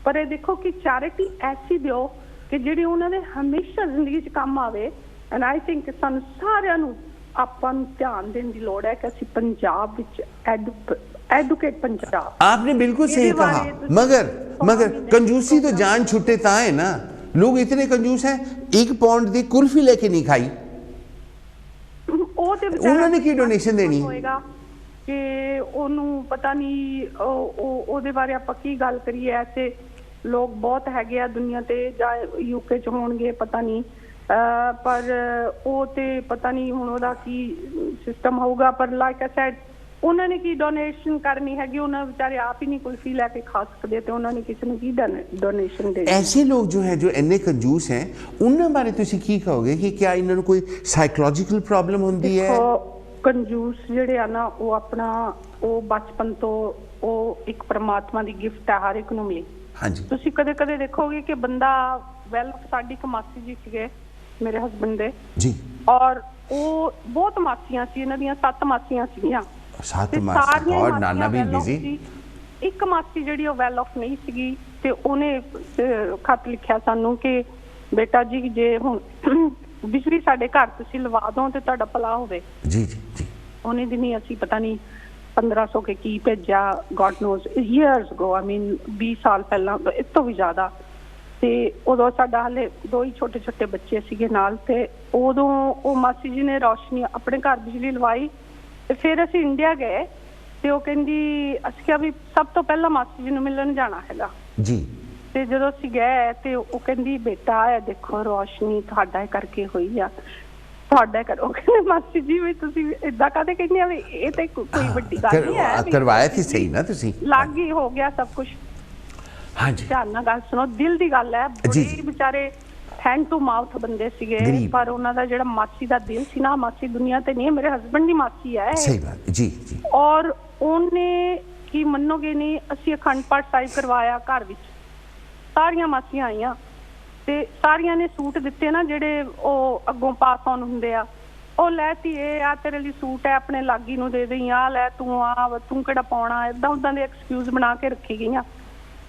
ਪਰ ਇਹ ਦੇਖੋ ਕਿ ਚੈਰਿਟੀ ਐਸੀ ਦਿਓ ਕਿ ਜਿਹੜੀ ਉਹਨਾਂ ਦੇ ਹਮੇਸ਼ਾ ਜ਼ਿੰਦਗੀ 'ਚ ਕੰਮ ਆਵੇ। ਐਂਡ ਆਈ ਥਿੰਕ ਸਾਨੂੰ ਸਾਰਿਆਂ ਨੂੰ ਆਪਾਂ ਨੂੰ ਧਿਆਨ ਦੇਣ ਦੀ ਲੋੜ ਹੈ ਕਿ ਅਸੀਂ ਪੰਜਾਬ ਵਿੱਚ एडुकेट पंजाब। आपने बिल्कुल सही कहा, मगर कंजूसी तो जान छुट्टे ता है ना। लोग इतने कंजूस हैं, 1 पाउंड ਦੀ ਕੁਲਫੀ ਲੈ ਕੇ ਨਹੀਂ ਖਾਈ। ਉਹਨਾਂ ਨੇ ਕੀ ਡੋਨੇਸ਼ਨ ਦੇਣੀ ਹੋਏਗਾ ਕਿ ਉਹਨੂੰ ਪਤਾ ਨਹੀਂ ਉਹਦੇ ਬਾਰੇ ਆਪਾਂ ਕੀ ਗੱਲ ਕਰੀਏ। ਐਸੇ ਲੋਕ ਬਹੁਤ ਹੈਗੇ ਆ ਦੁਨੀਆ ਤੇ, ਜਾਂ ਯੂਕੇ ਚ ਹੋਣਗੇ ਪਤਾ ਨਹੀਂ, ਪਰ ਉਹ ਤੇ ਪਤਾ ਨਹੀਂ ਹੁਣ ਉਹਦਾ ਕੀ ਸਿਸਟਮ ਹੋਊਗਾ। ਪਰ ਲਾਈਕ ਆਈ ਸੈਡ ਉਹਨਾਂ ਨੇ ਕੀ ਡੋਨੇਸ਼ਨ ਕਰਨੀ ਹੈਗੀ, ਉਹਨਾਂ ਵਿਚਾਰੇ ਆਪ ਹੀ ਨਹੀਂ ਕੁਲਫੀ ਲੈ ਕੇ ਖਾ ਸਕਦੇ ਤੇ ਉਹਨਾਂ ਨੇ ਕਿਸੇ ਨੂੰ ਕੀ ਡੋਨੇਸ਼ਨ ਦੇਣੀ। ऐसे लोग जो है जो ਇੰਨੇ ਕੰਜੂਸ हैं ਉਹਨਾਂ ਬਾਰੇ ਤੁਸੀਂ ਕੀ ਕਹੋਗੇ ਕਿ ਕਿਆ ਇਹਨਾਂ ਨੂੰ ਕੋਈ ਸਾਈਕੋਲੋਜੀਕਲ ਪ੍ਰੋਬਲਮ ਹੁੰਦੀ ਹੈ? ਕੰਜੂਸ ਜਿਹੜੇ ਆ ਨਾ ਉਹ ਆਪਣਾ ਉਹ ਬਚਪਨ ਤੋਂ ਉਹ ਇੱਕ ਪਰਮਾਤਮਾ ਦੀ ਗਿਫਟ ਹੈ ਹਰ ਇੱਕ ਨੂੰ ਮਿਲੀ। ਹਾਂਜੀ ਤੁਸੀਂ ਕਦੇ ਕਦੇ ਦੇਖੋਗੇ ਕਿ ਬੰਦਾ ਵੈਲ ਸਾਡੀ ਇੱਕ ਮਾਸੀ ਜੀ ਸੀਗੇ ਮੇਰੇ ਹਸਬੈਂਡ ਦੇ ਜੀ, ਔਰ ਉਹ ਬਹੁਤ ਮਾਸੀਆਂ ਸੀ, ਇਹਨਾਂ ਦੀਆਂ 7 ਮਾਸੀਆਂ ਸੀਗੀਆਂ। 7 ਮਾਸੀ ਔਰ ਨਾਨਾ ਵੀ ਬਿਜ਼ੀ। ਇੱਕ ਮਾਸੀ ਜਿਹੜੀ ਉਹ ਵੈਲ ਆਫ ਨਹੀਂ ਸੀਗੀ ਤੇ ਉਹਨੇ ਖੱਤ ਲਿਖਿਆ ਸਾਨੂੰ ਕਿ ਬੇਟਾ ਜੀ ਜੇ ਹੁਣ ਬਿਜਲੀ ਸਾਡੇ ਘਰ ਤੁਸੀਂ ਲਵਾ ਦੋ ਤੇ ਤੁਹਾਡਾ ਭਲਾ ਹੋਵੇ। ਜੀ ਜੀ ਜੀ। ਉਹਨੇ ਦਿਨੀ ਅਸੀਂ ਪਤਾ ਨਹੀਂ 1500 ਕੇ ਕੀ ਭੇਜਿਆ, ਗॉड ਨੋਜ਼ ਈਅਰਸ ਅਗੋ, ਆਈ ਮੀਨ 20 ਸਾਲ ਪਹਿਲਾਂ, ਇਸ ਤੋਂ ਵੀ ਜ਼ਿਆਦਾ। ਤੇ ਉਦੋਂ ਸਾਡਾ ਹਾਲੇ 2 ਹੀ ਛੋਟੇ ਛੋਟੇ ਬੱਚੇ ਸੀਗੇ ਨਾਲ, ਤੇ ਉਦੋਂ ਉਹ ਮਾਸੀ ਜੀ ਨੇ ਰੌਸ਼ਨੀ ਆਪਣੇ ਘਰ ਬਿਜਲੀ ਲਵਾਈ। ਤੇ ਫਿਰ ਅਸੀਂ ਇੰਡੀਆ ਗਏ ਤੇ ਉਹ ਕਹਿੰਦੀ ਅਸੀਂ ਕਿਹਾ ਵੀ ਸਭ ਤੋਂ ਪਹਿਲਾਂ ਮਾਸੀ ਜੀ ਨੂੰ ਮਿਲਣ ਜਾਣਾ ਹੈਗਾ ਜੀ। ਤੇ ਜਦੋਂ ਅਸੀਂ ਗਏ ਤੇ ਉਹ ਕਹਿੰਦੀ ਬੇਟਾ ਇਹ ਦੇਖੋ ਰੌਸ਼ਨੀ ਤੁਹਾਡਾ ਕਰਕੇ ਹੋਈ ਆ, ਤੁਹਾਡਾ ਕਰੋ। ਕਹਿੰਦੇ ਮਾਸੀ ਜੀ ਵੀ ਤੁਸੀਂ ਏਦਾਂ ਕਾਹਦੇ ਕਹਿੰਦੇ ਆ, ਵੀ ਇਹ ਤੇ ਕੋਈ ਵੱਡੀ ਗੱਲ ਨਹੀਂ ਹੈ, ਕਰਵਾਇਆ ਸੀ ਸਹੀ ਨਾ ਤੁਸੀਂ, ਲੱਗ ਹੀ ਹੋ ਗਿਆ ਸਭ ਕੁਝ। ਹਾਂਜੀ ਧਿਆਨ ਨਾਲ ਗੱਲ ਸੁਣੋ, ਦਿਲ ਦੀ ਗੱਲ ਹੈ। ਬੜੇ ਵਿਚਾਰੇ हैंड टू माउथ बंदे सीगे, पर उन्हां दा जिहड़ा मासी दा दिल सी ना, मासी दुनिया ते नहीं, मेरे हस्बैंड दी मासी है। सही बात जी जी। और उन्ने की मनोगे नहीं, असीं अखंड पाठ साहिब करवाया घर विच, सारियां मासियां आईयां ते सारियां ने सूट दिते ना जिहड़े ओ अगों पास ऑन हुंदे आ, ओ लै धीए आ तेरे लिए सूट है, अपने लागी नूं दे देई, आ लै तूं किहड़ा पाउणा, इदां उदां दे एक्सक्यूज बना के रखी गईयां।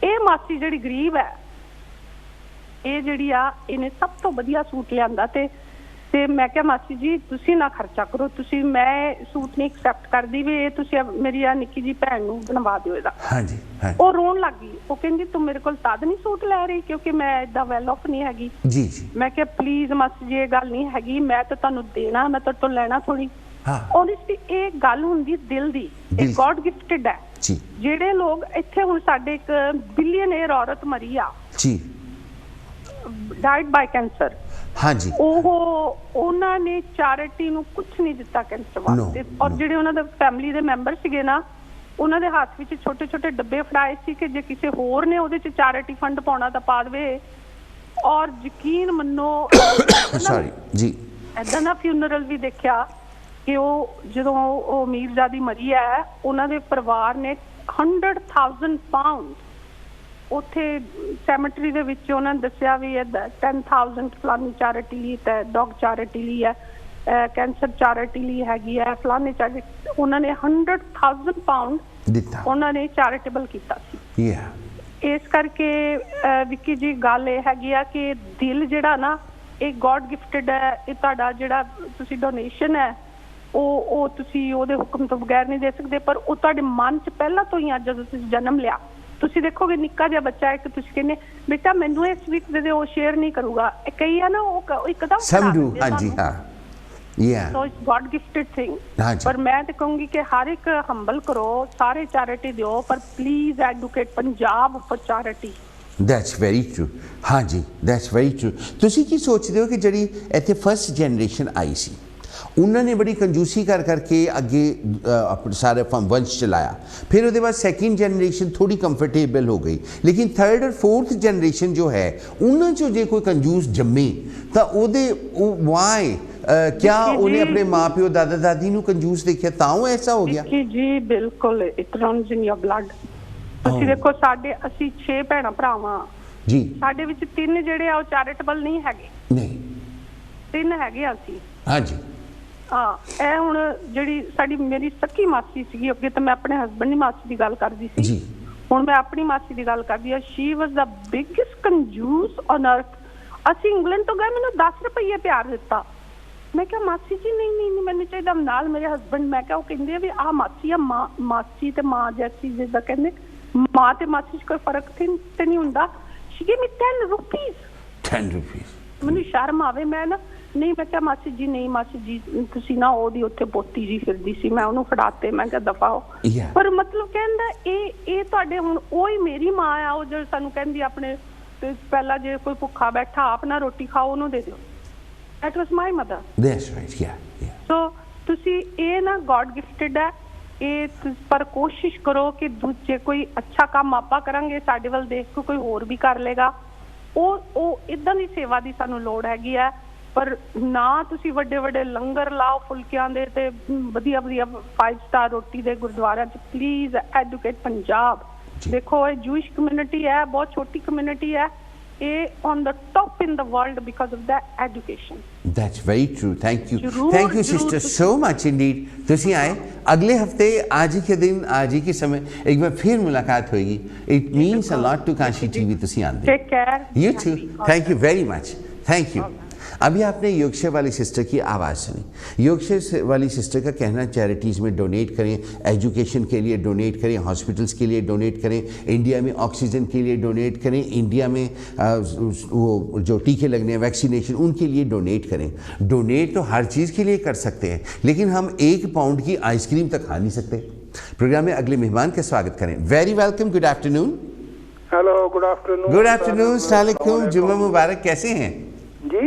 ਇਹ ਮਾਸੀ ਜਿਹੜੀ ਗਰੀਬ ਹੈ, ਇਹ ਜਿਹੜੀ ਆ ਇਹਨੇ ਸਭ ਤੋਂ ਵਧੀਆ ਸੂਟ ਲਿਆਂਦਾ। ਤੇ ਮੈਂ ਕਿਹਾ ਮਾਸੀ ਜੀ ਤੁਸੀਂ ਨਾ ਖਰਚਾ ਕਰੋ, ਤੁਸੀਂ ਮੈਂ ਸੂਟ ਨਹੀਂ ਐਕਸੈਪਟ ਕਰਦੀ, ਵੀ ਇਹ ਤੁਸੀਂ ਮੇਰੀ ਆ ਨਿੱਕੀ ਜੀ ਭੈਣ ਨੂੰ ਬਣਵਾ ਦਿਓ ਇਹਦਾ। ਹਾਂਜੀ ਉਹ ਰੋਣ ਲੱਗ ਗਈ, ਉਹ ਕਹਿੰਦੀ ਤੂੰ ਮੇਰੇ ਕੋਲ ਤਦ ਨਹੀਂ ਸੂਟ ਲੈ ਰਹੀ ਕਿਉਂਕਿ ਮੈਂ ਏਦਾਂ ਵੈਲ ਆਫ ਨਹੀਂ ਹੈਗੀ। ਜੀ ਜੀ। ਮੈਂ ਕਿਹਾ ਪਲੀਜ਼ ਮਾਸੀ ਜੀ ਇਹ ਗੱਲ ਨਹੀਂ ਹੈਗੀ, ਮੈਂ ਤਾਂ ਤੁਹਾਨੂੰ ਦੇਣਾ, ਮੈਂ ਤੁਹਾਡੇ ਤੋਂ ਲੈਣਾ ਥੋੜੀ। ਓਨੈਸਟਲੀ ਇਹ ਗੱਲ ਹੁੰਦੀ ਦਿਲ ਦੀ, ਇਹ ਗॉड ਗਿਫਟਡ ਹੈ। ਜਿਹੜੇ ਲੋਕ ਇੱਥੇ ਹੁਣ ਸਾਡੇ ਇੱਕ ਬਿਲੀਅਨੇਅਰ ਔਰਤ ਮਰੀ ਆ ਜੀ, ਡਾਈਡ ਬਾਈ ਕੈਂਸਰ। ਹਾਂਜੀ ਉਹਨਾਂ ਨੇ ਚੈਰਿਟੀ ਨੂੰ ਕੁਝ ਨਹੀਂ ਦਿੱਤਾ ਕੈਂਸਰ ਵਾਸਤੇ, ਔਰ ਜਿਹੜੇ ਉਹਨਾਂ ਦੇ ਫੈਮਿਲੀ ਦੇ ਮੈਂਬਰ ਸੀਗੇ ਨਾ, ਉਹਨਾਂ ਦੇ ਹੱਥ ਵਿੱਚ ਛੋਟੇ ਛੋਟੇ ਡੱਬੇ ਫੜਾਏ ਸੀ ਕਿ ਜੇ ਕਿਸੇ ਹੋਰ ਨੇ ਉਹਦੇ ਚ ਚੈਰਿਟੀ ਫੰਡ ਪਾਉਣਾ ਤਾਂ ਪਾ ਦੇਵੇ। ਔਰ ਯਕੀਨ ਮੰਨੋ ਸੌਰੀ ਜੀ ਏਦਾਂ ਦਾ ਫਿਊਨਰਲ ਵੀ ਦੇਖਿਆ ਕਿ ਉਹ ਜਦੋਂ ਉਹ ਮੀਰਜ਼ਾਦੀ ਮਰੀ ਹੈ, ਉਹਨਾਂ ਦੇ ਪਰਿਵਾਰ ਨੇ 100,000 ਪਾਉਂਡ ਉੱਥੇ ਸੈਮੇਟਰੀ ਦੇ ਵਿੱਚ ਉਹਨਾਂ ਨੇ ਦੱਸਿਆ ਵੀ 10,000 ਫਲਾਨੀ ਚੈਰਿਟੀ ਲਈ, ਤੇ ਡੌਗ ਚੈਰਿਟੀ ਲਈ ਹੈ, ਕੈਂਸਰ ਚੈਰਿਟੀ ਲਈ ਹੈਗੀ ਹੈ, ਫਲਾਨੀ ਚੈਰਿਟੀ। ਉਹਨਾਂ ਨੇ 100,000 ਪਾਉਂਡ ਦਿੱਤਾ, ਉਹਨਾਂ ਨੇ ਚੈਰਿਟੇਬਲ ਕੀਤਾ ਸੀ। ਇਸ ਕਰਕੇ ਵਿੱਕੀ ਜੀ ਗੱਲ ਇਹ ਹੈਗੀ ਆ ਕਿ ਦਿਲ ਜਿਹੜਾ ਨਾ ਇਹ ਗॉड ਗਿਫਟਡ ਹੈ। ਇਹ ਤੁਹਾਡਾ ਜਿਹੜਾ ਤੁਸੀਂ ਡੋਨੇਸ਼ਨ ਹੈ ਉਹ ਤੁਸੀਂ ਉਹਦੇ ਹੁਕਮ ਤੋਂ ਬਗੈਰ ਨਹੀਂ ਦੇ ਸਕਦੇ, ਪਰ ਉਹ ਤੁਹਾਡੇ ਮਨ 'ਚ ਪਹਿਲਾਂ ਤੋਂ ਹੀ ਜਦੋਂ ਤੁਸੀਂ ਜਨਮ ਲਿਆ ਤੁਸੀਂ ਦੇਖੋਗੇ ਨਿੱਕਾ ਜਿਹਾ ਬੱਚਾ ਇੱਕ ਤੁਸੀਂ ਕਹਿੰਦੇ ਬੇਟਾ ਮੈਨੂੰ ਇਹ ਸਵੀਟ ਦੇ ਦੇ, ਉਹ ਸ਼ੇਅਰ ਨਹੀਂ ਕਰੂਗਾ। ਕਈ ਆ ਨਾ ਉਹ ਇੱਕਦਮ ਸਮਝੂ, ਹਾਂਜੀ ਹਾਂ so it's God gifted thing। पर मैं तो कहूंगी कि हर एक हम्बल करो, सारे चैरिटी दो, पर please educate Punjab for charity. That's very true। हाँ जी, that's very true। ਤੁਸੀਂ ਕੀ ਸੋਚਦੇ ਹੋ ਕਿ ਜਿਹੜੀ ਇੱਥੇ ਫਸਟ ਜਨਰੇਸ਼ਨ ਆਈ ਸੀ ਉਹਨਾਂ ਨੇ ਬੜੀ ਕੰਜੂਸੀ ਕਰ ਕਰਕੇ ਅੱਗੇ ਆਪਣੇ ਸਾਰੇ ਵੰਸ਼ ਚਲਾਇਆ, ਫਿਰ ਉਹਦੇ ਬਾਅਦ ਸੈਕਿੰਡ ਜਨਰੇਸ਼ਨ ਥੋੜੀ ਕੰਫਰਟੇਬਲ ਹੋ ਗਈ, ਲੇਕਿਨ ਥਰਡ ਔਰ ਫੋਰਥ ਜਨਰੇਸ਼ਨ ਜੋ ਹੈ ਉਹਨਾਂ 'ਚੋਂ ਜੇ ਕੋਈ ਕੰਜੂਸ ਜੰਮੇ ਤਾਂ ਉਹਦੇ ਵਾਈ क्या उन्हें अपने माँ प्यो दादा दादी ਨੂੰ ਕੰਜੂਸ ਦੇਖਿਆ ਤਾਂ ਉਹ ਐਸਾ ਹੋ ਗਿਆ? ਜੀ ਬਿਲਕੁਲ, it runs in your blood. ਤੁਸੀਂ ਦੇਖੋ ਸਾਡੇ ਅਸੀਂ 6 ਭੈਣਾਂ ਭਰਾਵਾਂ ਜੀ, ਸਾਡੇ ਵਿੱਚ 3 ਜਿਹੜੇ ਆ ਉਹ ਚੈਰੀਟੇਬਲ ਨਹੀਂ ਹੈਗੇ। ਨਹੀਂ 3 ਹੈਗੇ ਆ ਅਸੀਂ। ਹਾਂਜੀ ਹਾਂ, ਇਹ ਹੁਣ ਜਿਹੜੀ ਸਾਡੀ ਮੇਰੀ ਸੱਕੀ ਮਾਸੀ ਸੀਗੀ, ਅੱਗੇ ਤਾਂ ਮੈਂ ਆਪਣੇ ਹਸਬੰਡ ਦੀ ਮਾਸੀ ਦੀ ਗੱਲ ਕਰਦੀ ਸੀ ਜੀ, ਹੁਣ ਮੈਂ ਆਪਣੀ ਮਾਸੀ ਦੀ ਗੱਲ ਕਰਦੀ ਆ। ਸ਼ੀ ਵਾਸ ਦਾ ਬਿਗੇਸਟ ਕੰਜੂਸ ਔਨ ਅਰਥ। ਅਸੀਂ ਇੰਗਲੈਂਡ ਤੋਂ ਗਏ, ਮੈਨੂੰ 10 ਰੁਪਏ ਪਿਆਰ ਦਿੱਤਾ। ਮੈਂ ਕਿਹਾ ਮਾਸੀ ਜੀ ਨਹੀਂ ਨਹੀਂ ਨਹੀਂ ਮੈਨੂੰ ਚਾਹੀਦਾ। ਨਾਲ ਮੇਰੇ ਹਸਬੈਂਡ, ਮੈਂ ਕਿਹਾ ਉਹ ਕਹਿੰਦੇ ਆ ਵੀ ਆਹ ਮਾਸੀ ਆ, ਮਾਸੀ ਤੇ ਮਾਂ ਜੈਸੀ, ਜਿੱਦਾਂ ਕਹਿੰਦੇ ਮਾਂ ਤੇ ਮਾਸੀ 'ਚ ਕੋਈ ਫਰਕ ਤੇ ਨਹੀਂ ਹੁੰਦਾ। She gave me 10 rupees. 10 rupees. ਮੈਨੂੰ ਸ਼ਰਮ ਆਵੇ, ਮੈਂ ਨਾ ਨਹੀਂ, ਮੈਂ ਕਿਹਾ ਮਾਸੀ ਜੀ ਨਹੀਂ, ਮਾਸੀ ਜੀ ਤੁਸੀਂ ਨਾ, ਉਹਦੀ ਉੱਥੇ ਪੋਤੀ ਜੀ ਫਿਰਦੀ ਸੀ, ਮੈਂ ਉਹਨੂੰ ਫੜਾਤੇ, ਮੈਂ ਕਿਹਾ ਦਫਾ ਹੋ। ਪਰ ਮਤਲਬ ਕਹਿੰਦਾ ਇਹ ਤੁਹਾਡੇ ਹੁਣ ਉਹੀ ਮੇਰੀ ਮਾਂ ਆ, ਉਹ ਜੋ ਸਾਨੂੰ ਕਹਿੰਦੀ ਆਪਣੇ ਪਹਿਲਾਂ ਜੇ ਕੋਈ ਭੁੱਖਾ ਬੈਠਾ ਆਪ ਨਾ ਰੋਟੀ ਖਾਓ ਉਹਨੂੰ ਦੇ ਦਿਓ। That was my mother. That's right, yeah। So ਤੁਸੀਂ ਇਹ ਨਾ God gifted ਹੈ ਇਹ, ਪਰ ਕੋਸ਼ਿਸ਼ ਕਰੋ ਕਿ ਦੂਜੇ ਕੋਈ ਅੱਛਾ ਕੰਮ ਆਪਾਂ ਕਰਾਂਗੇ ਸਾਡੇ ਵੱਲ ਦੇਖ ਕੇ ਕੋਈ ਹੋਰ ਵੀ ਕਰ ਲੇਗਾ। ਉਹ ਇਦਾਂ ਦੀ ਸੇਵਾ ਦੀ ਸਾਨੂੰ ਲੋੜ ਹੈਗੀ ਹੈ। ਪਰ ਨਾ ਤੁਸੀਂ ਵੱਡੇ ਵੱਡੇ ਲੰਗਰ ਲਾਓ ਫੁਲਕਿਆਂ ਦੇ ਤੇ ਵਧੀਆ ਵਧੀਆ 5 ਸਟਾਰ ਰੋਟੀ ਦੇ ਗੁਰਦੁਆਰਿਆਂ 'ਚ। Please educate Punjab. ਦੇਖੋ ਇਹ ਜੂਇਸ਼ ਕਮਿਊਨਿਟੀ ਹੈ, ਬਹੁਤ ਛੋਟੀ ਕਮਿਊਨਿਟੀ ਹੈ, on the top in the world because of that education। That's very true। Thank you, thank you sister so much indeed। ਤੁਸੀਂ आए अगले हफ्ते आज ही के दिन आज ही के समय एक बार फिर मुलाकात होगी। It means a lot to Kashi TV. ਤੁਸੀਂ आंदे। Take care। You too। Thank you very much। Thank you। अभी आपने योगक्षय वाली सिस्टर की आवाज़ सुनी। योगक्षय वाली सिस्टर का कहना चैरिटीज़ में डोनेट करें, एजुकेशन के लिए डोनेट करें, हॉस्पिटल्स के लिए डोनेट करें, इंडिया में ऑक्सीजन के लिए डोनेट करें, इंडिया में वो जो टीके लगने हैं वैक्सीनेशन उनके लिए डोनेट करें। डोनेट तो हर चीज़ के लिए कर सकते हैं, लेकिन हम 1 पाउंड की आइसक्रीम तक खा नहीं सकते। प्रोग्राम में अगले मेहमान का स्वागत करें। Very welcome, good afternoon. Hello, good afternoon. Good afternoon, अस्सलाम वालेकुम, जुम्मा मुबारक। कैसे हैं जी?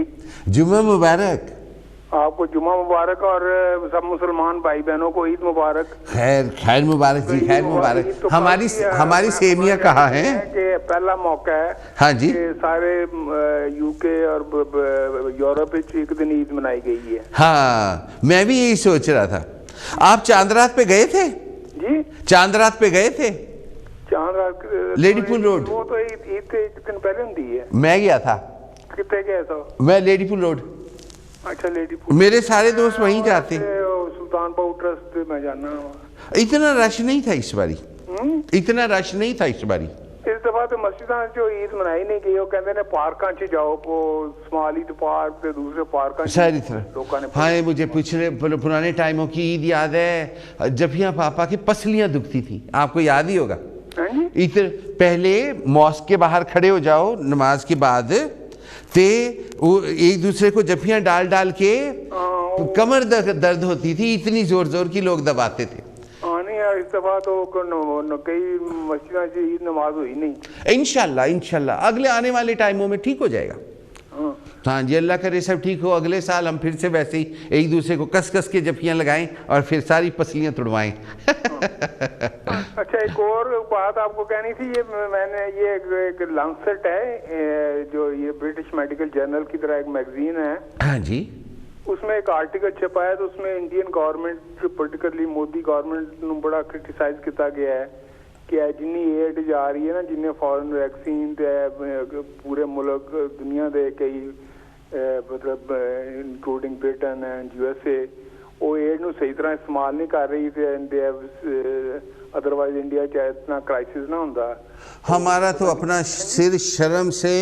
जुम्मा मुबारक। आपको जुम्मा मुबारक और सब मुसलमान भाई बहनों को ईद मुबारक। खैर मुबारक जी, खैर मुबारक। तो हमारी सेमियां कहाँ हैं? कि पहला मौका है हाँ जी, सारे यूके और यूरोप में एक दिन ईद मनाई गई है। हाँ, मैं भी यही सोच रहा था। आप चांद रात पे गए थे? जी, चांद रात पे गए थे? चांद रात लेडीपुल रोड। वो तो ईद के 1 दिन पहले होती है। मैं गया था। कितने गए तो? मैं लेडीपुल रोड। अच्छा, लेडीपुल। मेरे सारे दोस्त वहीं जाते। सुल्तानपुर ट्रस्ट में जाना। इतना रश नहीं था इस बारी। इतना रश नहीं था इस बारी। इस दफा तो मस्जिदां जो ईद मनाई नहीं गई, वो कहते ने पार्कां च जाओ, को स्माल ईद पार्क ते दूसरे पार्कां सारी तरह। हाँ, मुझे पिछले पुराने टाइमों की ईद याद है जब यहाँ पापा की पसलियाँ दुखती थी, आपको याद ही होगा। इधर पहले मॉस्क के बाहर खड़े हो जाओ नमाज के बाद, ते वो एक दूसरे को जफियां डाल डाल के कमर दर्द होती थी, इतनी जोर जोर की लोग दबाते थे। इस दफा तो कई मस्जिदों से ईद नमाज हुई नहीं। इंशाल्लाह अगले आने वाले टाइमों में ठीक हो जाएगा। हाँ जी, अल्लाह करे सब ठीक हो। अगले साल हम फिर से वैसे ही एक दूसरे को कस कस के जफियां लगाएं और फिर सारी पसलियां तुड़वाएं। अच्छा, एक और बात आपको कहनी थी। ये मैंने ये एक लैंसेट है जो ये ब्रिटिश मेडिकल जर्नल की तरह एक मैगजीन है। हाँ जी, उसमें एक आर्टिकल छपा है, तो उसमें Indian government particularly Modi government ਨੂੰ बड़ा क्रिटिसाइज किया गया है कि जिन्नी एड जा रही है ना, जिन्ने फॉरेन वैक्सीन पूरे मुल्क दुनिया के कई मतलब इंक्लूडिंग ब्रिटेन एंड USA वो एड ਨੂੰ सही तरह इस्तेमाल नहीं कर रही। अदरवाइज इंडिया च इतना क्राइसिस ना होता। हमारा तो अपना सिर शर्म से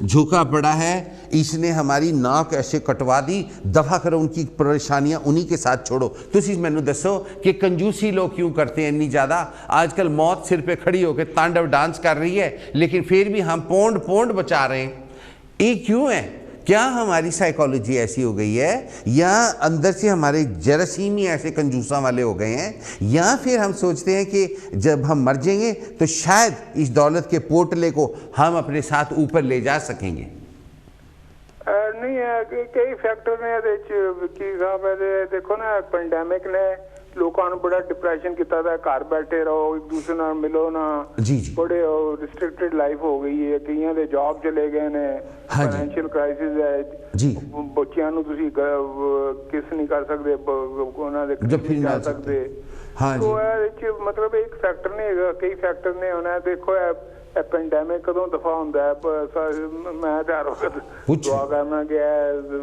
झुका पड़ा है, इसने हमारी नाक ऐसे कटवा दी, दफा करो उनकी परेशानियां उन्हीं के साथ छोड़ो। तुसी मैनू दसो कि कंजूसी लोग क्यों करते हैं इतनी ज़्यादा। आजकल मौत सिर पे खड़ी होकर तांडव डांस कर रही है, लेकिन फिर भी हम पोंड पोंड बचा रहे हैं। ये क्यों है? क्या हमारी साइकोलॉजी ऐसी हो गई है, या अंदर से हमारे जरासीम ही ऐसे कंजूसा वाले हो गए हैं, या फिर हम सोचते हैं कि जब हम मर जाएंगे तो शायद इस दौलत के पोटले को हम अपने साथ ऊपर ले जा सकेंगे। नहीं है, कई फैक्टर ने देखो ना, पेंडेमिक ने लोगों ने बड़ा डिप्रेशन किया था, घर बैठे रहो, एक दूसरे नाल मिलो ना, जी जी, बड़े रिस्ट्रिक्टेड लाइफ हो गई है, कईयां दे जॉब चले गए ने, हाँ फाइनेंशियल क्राइसिस है जी, बच्चियां नू तुसी किस नहीं कर सकते, उन्हां दे जब फिर जा सकते, हाँ तो जी, मतलब एक फैक्टर नहीं है, कई फैक्टर ने होना। देखो पेंडेमिक कदों दफा होंदा है, मैं हर वक्त दुआ करना कि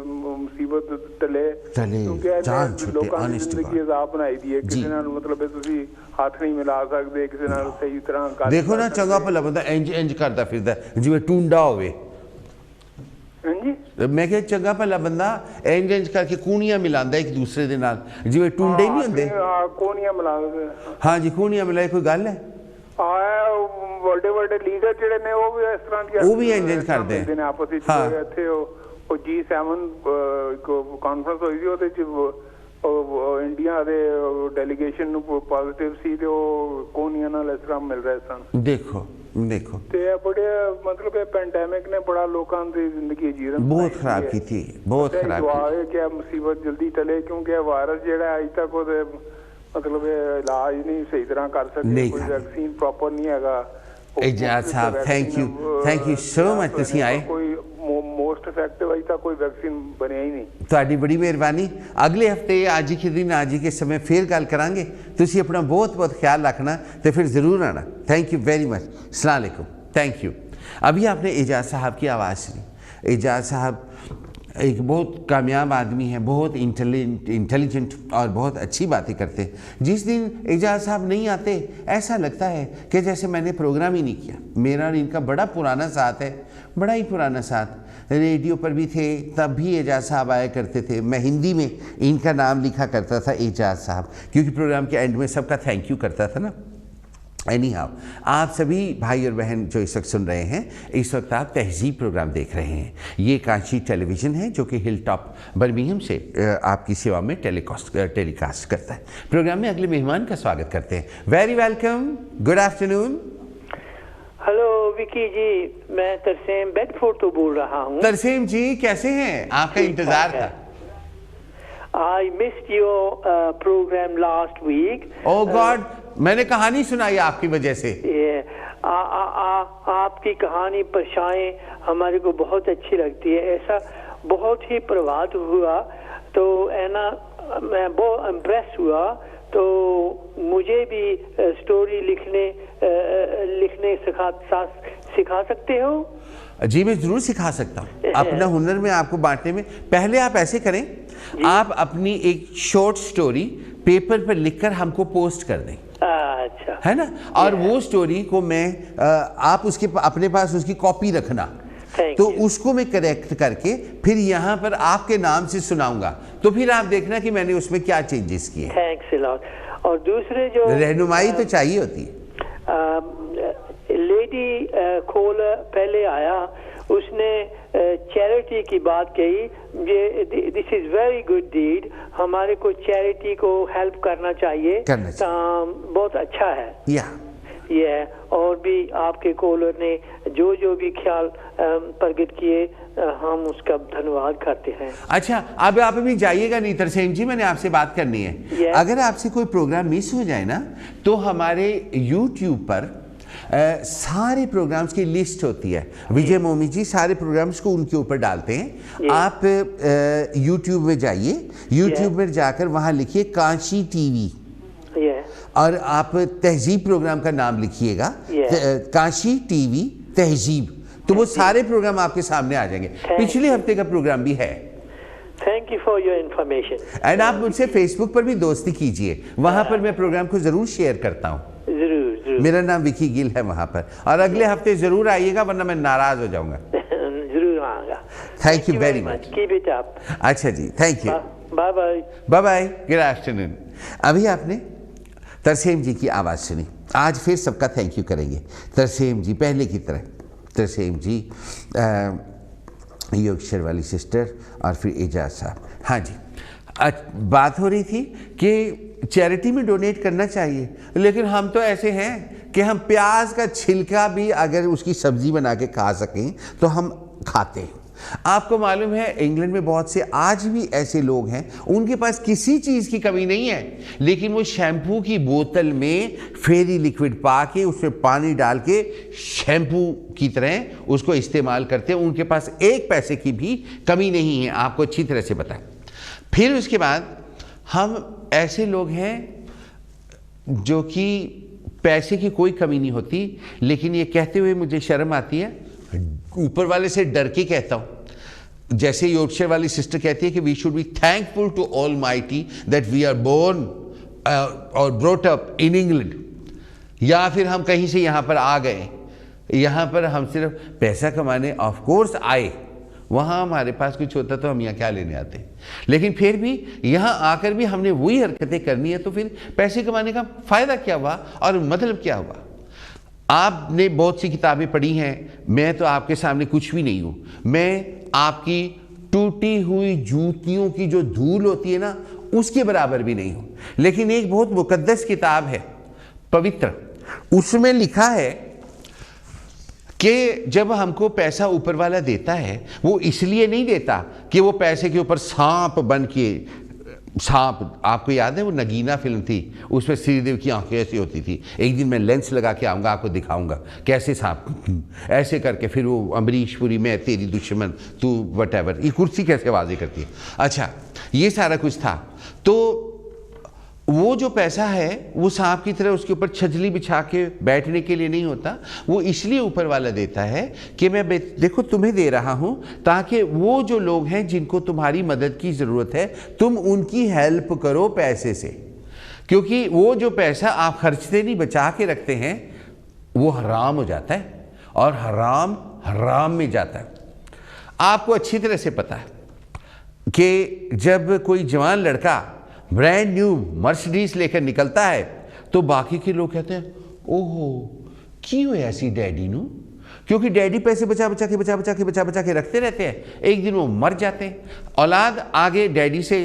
मुसीबत टले, जान छुटे, लोगों ने जिंदगी आजाद बनाई दी है, किसी नाल मतलब तुसी हाथ नहीं मिला सकते, किसी नाल सही तरह देखो ना चंगा भला बंदा इंज इंज करदा फिरदा जिवें टूंडा होवे। मैं कहा चंगा भला बंदा इंज इंज करके कूनियां मिलांदा एक दूसरे दे नाल, जिवें टूंडे नहीं होंदे, कूनियां मिलांदे, हाँ जी, कूनियां मिलाए, कोई गल है? बड़े बड़े लीडर जिहड़े ने वो भी इस तरह दी वो भी इंज करदे हैं आपस विच। इत्थे ओ G7 कॉन्फ्रेंस होई सी, ओदे च इंडिया दे डेलीगेशन नू पॉजिटिव सी ते ओ कोनियां नाल इस तरह मिल रहे सन। देखो देखो ते बड़े मतलब पेंडेमिक ने बड़ा लोगों की जिंदगी जीवन बहुत खराब की थी, बहुत खराब दुआ है कि मुसीबत जल्दी टले, क्योंकि वायरस जिहड़ा अज तक ओदे मतलब इलाज नहीं सही तरह कर सकते, कोई वैक्सीन प्रॉपर नहीं हैगा। एजाज साहब थैंक यू सो मच, तुसी आए। कोई मोस्ट इफेक्टिव अज तक कोई वैक्सीन बनिया ही नहीं। ਤੁਹਾਡੀ बड़ी मेहरबानी। अगले हफ्ते आज ही के दिन आज ही के समय फिर गल करांगे। तुसी अपना बहुत बहुत ख्याल रखना तो फिर ज़रूर आना। Thank you very much. अस्सलाम वालेकुम। Thank you. अभी आपने एजाज साहब की आवाज़ सुनी। एजाज साहब एक बहुत कामयाब आदमी है, बहुत इंटेलिजेंट और बहुत अच्छी बातें करते हैं। जिस दिन एजाज साहब नहीं आते ऐसा लगता है कि जैसे मैंने प्रोग्राम ही नहीं किया। मेरा और इनका बड़ा पुराना साथ है, बड़ा ही पुराना साथ। रेडियो पर भी थे तब भी एजाज साहब आया करते थे। मैं हिंदी में इनका नाम लिखा करता था एजाज साहब, क्योंकि प्रोग्राम के एंड में सबका थैंक यू करता था ना। एनी हाउ, आप सभी भाई और बहन जो इस वक्त सुन रहे हैं, इस वक्त आप तहजीब प्रोग्राम देख रहे हैं। ये काशी टेलीविज़न है जो कि हिल टॉप बर्मिंघम से आपकी सेवा में टेलीकास्ट करता है। प्रोग्राम में अगले मेहमान का स्वागत करते हैं। Very welcome, good afternoon. Hello Vicky ji, मैं तरसेम बेडफोर्ड तो बोल रहा हूँ। तरसेम जी कैसे हैं? आपका इंतजार था। I missed your program last week. Oh God, मैंने कहानी सुनाई आपकी वजह से। आपकी कहानी परछाएं हमारे को बहुत अच्छी लगती है। ऐसा बहुत ही प्रभावित हुआ, तो है ना, मैं बहुत इम्प्रेस हुआ। तो मुझे भी स्टोरी लिखने सिखा सकते हो? जी मैं ज़रूर सिखा सकता हूँ। अपना हुनर में आपको बांटने में पहले आप ऐसे करें, आप अपनी एक शॉर्ट स्टोरी पेपर पर लिखकर हमको पोस्ट कर दें। अच्छा, है ना? और वो स्टोरी को मैं आप उसके अपने पास उसकी कॉपी रखना, तो उसको मैं करेक्ट करके फिर यहाँ पर आपके नाम से सुनाऊंगा। तो फिर आप देखना कि मैंने उसमें क्या चेंजेस किए। Thanks a lot. और दूसरे जो रहनुमाई तो चाहिए होती है। लेडी कॉलर पहले आया, उसने चैरिटी की बात कही। ये this is very good deed. हमारे को चैरिटी को हेल्प करना चाहिए, बहुत अच्छा है ये। और भी आपके कॉलर ने जो भी ख्याल प्रकट किए, हम उसका धन्यवाद करते हैं। अच्छा, अब आप अभी जाइएगा नहीं तरसेम जी, मैंने आपसे बात करनी है। अगर आपसे कोई प्रोग्राम मिस हो जाए ना, तो हमारे YouTube पर सारे प्रोग्राम्स की लिस्ट होती है। विजय मोमी जी सारे प्रोग्राम्स को उनके ऊपर डालते हैं। आप YouTube में जाइए, YouTube में जाकर वहाँ लिखिए काशी टीवी, और आप तहजीब प्रोग्राम का नाम लिखिएगा, काशी टीवी तहजीब, तो वो सारे प्रोग्राम आपके सामने आ जाएंगे। पिछले हफ्ते का प्रोग्राम भी है। Thank you for your information. And आप मुझसे फेसबुक पर भी दोस्ती कीजिए, वहाँ पर मैं प्रोग्राम को ज़रूर शेयर करता हूँ। मेरा नाम विकी गिल है वहाँ पर, और अगले हफ्ते ज़रूर आइएगा वरना मैं नाराज़ हो जाऊँगा। जरूर आऊँगा। Thank you very much. Keep it up. अच्छा जी, thank you, bye bye. Bye bye, good afternoon. अभी आपने तरसेम जी की आवाज़ सुनी, आज फिर सबका थैंक यू करेंगे। तरसेम जी पहले की तरह, तरसेम जी, योगेश्वर वाली सिस्टर और फिर एजाज साहब। हाँ जी, बात हो रही थी कि चैरिटी में डोनेट करना चाहिए, लेकिन हम तो ऐसे हैं कि हम प्याज का छिलका भी अगर उसकी सब्जी बना के खा सकें तो हम खाते हैं। आपको मालूम है इंग्लैंड में बहुत से आज भी ऐसे लोग हैं, उनके पास किसी चीज़ की कमी नहीं है, लेकिन वो शैम्पू की बोतल में फेरी लिक्विड पा के उसमें पानी डाल के शैम्पू की तरह उसको इस्तेमाल करते हैं। उनके पास एक पैसे की भी कमी नहीं है, आपको अच्छी तरह से पता है। फिर उसके बाद हम ऐसे लोग हैं जो कि पैसे की कोई कमी नहीं होती, लेकिन ये कहते हुए मुझे शर्म आती है, ऊपर वाले से डर के कहता हूँ। जैसे योगेश्वर वाली सिस्टर कहती है कि we should be thankful to almighty that we are born और ब्रोट अप इन इंग्लैंड, या फिर हम कहीं से यहाँ पर आ गए, यहाँ पर हम सिर्फ पैसा कमाने ऑफ कोर्स आए, वहाँ हमारे पास कुछ होता तो हम यहाँ क्या लेने आते, लेकिन फिर भी यहाँ आकर भी हमने वही हरकतें करनी है, तो फिर पैसे कमाने का फ़ायदा क्या हुआ और मतलब क्या हुआ। आपने बहुत सी किताबें पढ़ी हैं, मैं तो आपके सामने कुछ भी नहीं हूँ, मैं आपकी टूटी हुई जूतियों की जो धूल होती है ना उसके बराबर भी नहीं हूँ, लेकिन एक बहुत मुकद्दस किताब है पवित्र, उसमें लिखा है कि जब हमको पैसा ऊपर वाला देता है वो इसलिए नहीं देता कि वो पैसे के ऊपर सांप बन के, सांप आपको याद है वो नगीना फिल्म थी, उसमें श्रीदेव की आंखें ऐसी होती थी। एक दिन मैं लेंस लगा के आऊँगा, आपको दिखाऊंगा कैसे सांप ऐसे करके, फिर वो अमरीश पुरी मैं तेरी दुश्मन तू वटएवर, ये कुर्सी कैसे आवाज़ें करती है। अच्छा, ये सारा कुछ था। तो वो जो पैसा है वो सांप की तरह उसके ऊपर छजली बिछा के बैठने के लिए नहीं होता, वो इसलिए ऊपर वाला देता है कि मैं देखो तुम्हें दे रहा हूं ताकि वो जो लोग हैं जिनको तुम्हारी मदद की ज़रूरत है तुम उनकी हेल्प करो पैसे से, क्योंकि वो जो पैसा आप खर्चते नहीं बचा के रखते हैं वो हराम हो जाता है, और हराम हराम में जाता है। आपको अच्छी तरह से पता है कि जब कोई जवान लड़का ब्रांड न्यू मर्सिडीज लेकर निकलता है तो बाकी के लोग कहते हैं ओहो क्यों ऐसी डैडी नू, क्योंकि डैडी पैसे बचा बचा के रखते रहते हैं, एक दिन वो मर जाते हैं। औलाद आगे डैडी से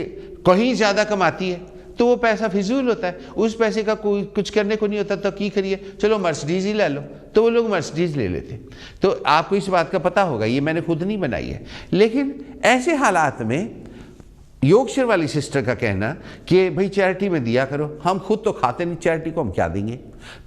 कहीं ज़्यादा कमाती है तो वो पैसा फिजूल होता है, उस पैसे का कोई कुछ करने को नहीं होता, तो की करिए चलो मर्सिडीज ही ले लो, तो वो लोग मर्सिडीज ले लेते। तो आपको इस बात का पता होगा, ये मैंने खुद नहीं बनाई है, लेकिन ऐसे हालात में योगेश्वर वाली सिस्टर का कहना कि भाई चैरिटी में दिया करो, हम खुद तो खाते नहीं, चैरिटी को हम क्या देंगे।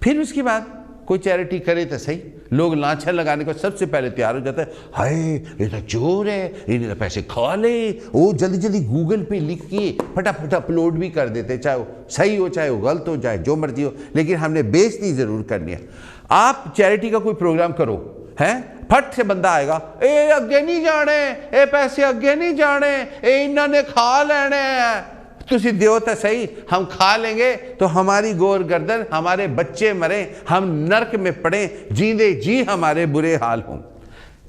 फिर उसके बाद कोई चैरिटी करे तो सही, लोग लांछन लगाने को सबसे पहले तैयार हो जाता है, हाय ये तो चोर है, इन्हें तो पैसे खा ले, वो जल्दी जल्दी गूगल पे लिख के फटाफट अपलोड भी कर देते, चाहे वो सही हो चाहे वो गलत हो जाए जो मर्जी हो, लेकिन हमने बेइज्जती ज़रूर करनी है। आप चैरिटी का कोई प्रोग्राम करो हैं, फट से बंदा आएगा, ए अगे नहीं जाने, ए पैसे अगे नहीं जाने, ए इन्होंने खा लेने हैं, तुसी दियो तो सही, हम खा लेंगे तो हमारी गोर गर्दन, हमारे बच्चे मरे, हम नरक में पड़े, जींदे जी हमारे बुरे हाल हों।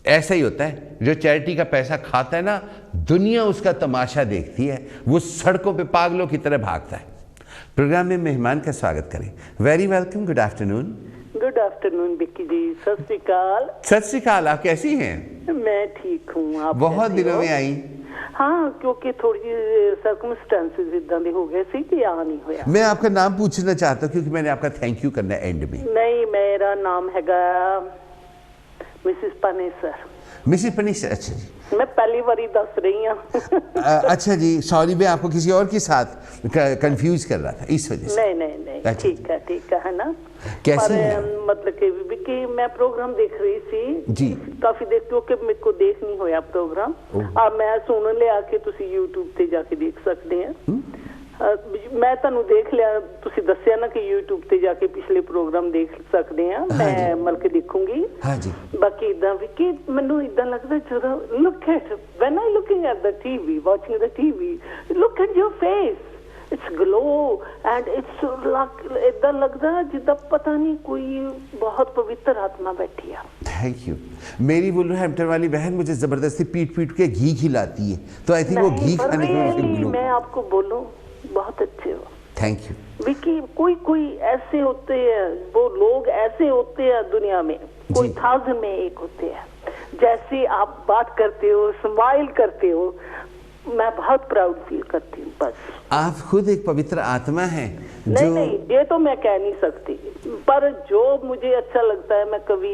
ऐसा ही होता है, जो चैरिटी का पैसा खाता है ना, दुनिया उसका तमाशा देखती है, वो सड़कों पे पागलों की तरह भागता है। प्रोग्राम में मेहमान का स्वागत करें। Very welcome, good afternoon. Good afternoon Vicky ji, Sat Shri अकाल। सत श्री अकाल, आप कैसी हैं? मैं ठीक हूँ, आप बहुत दिनों में आई। हाँ, क्योंकि थोड़ी सर्कमस्टेंसेस इदां दे हो गए सी कि आ नहीं होया। मैं आपका नाम पूछना चाहता हूँ क्योंकि मैंने आपका थैंक यू करना है एंड में। नहीं, मेरा नाम हैगा मिसिस पनेसर। मिसिस पनेसर, अच्छा जी। मैं पहली बारी दस रही हूँ। अच्छा जी, सॉरी, मैं आपको किसी और के साथ कंफ्यूज कर रहा था इस वजह से। नहीं, ठीक है ना। कैसी मतलब कि मैं प्रोग्राम देख रही थी जी, काफी देर तो कि मेरे को देख नहीं होया प्रोग्राम, अब मैं सुन लिया कि तुसी यूट्यूब ते जाके देख सकते हैं। मैं ਤੁਹਾਨੂੰ देख लिया, तुसी दस्या ना कि यूट्यूब ते जाके पिछले प्रोग्राम देख सकते हैं, मैं मल के देखूंगी। हाँ जी। बाकी इदा भी कि मैनू इदा लगता ਜਦੋਂ look at when I looking at the TV, watching the TV, look at your face, it's glow and it's ਇਦਾਂ ਲੱਗਦਾ ਜਿੱਦਾਂ ਪਤਾ ਨਹੀਂ ਕੋਈ ਬਹੁਤ ਪਵਿੱਤਰ ਆਤਮਾ बैठी है। Thank you. मेरी वुलवरहैम्पटन वाली बहन मुझे जबरदस्ती पीट पीट के घी खिलाती है, तो आई थिंक वो घी खाने की मैं आपको बोलूं बहुत अच्छे हो। Thank you Vicky. कोई ऐसे होते हैं, वो लोग ऐसे होते हैं दुनिया में, कोई 1000 में एक होते हैं। जैसे आप बात करते हो, स्माइल करते हो, मैं बहुत प्राउड फील करती हूँ। बस आप खुद एक पवित्र आत्मा हैं। नहीं, ये तो मैं कह नहीं सकती, पर जो मुझे अच्छा लगता है मैं कभी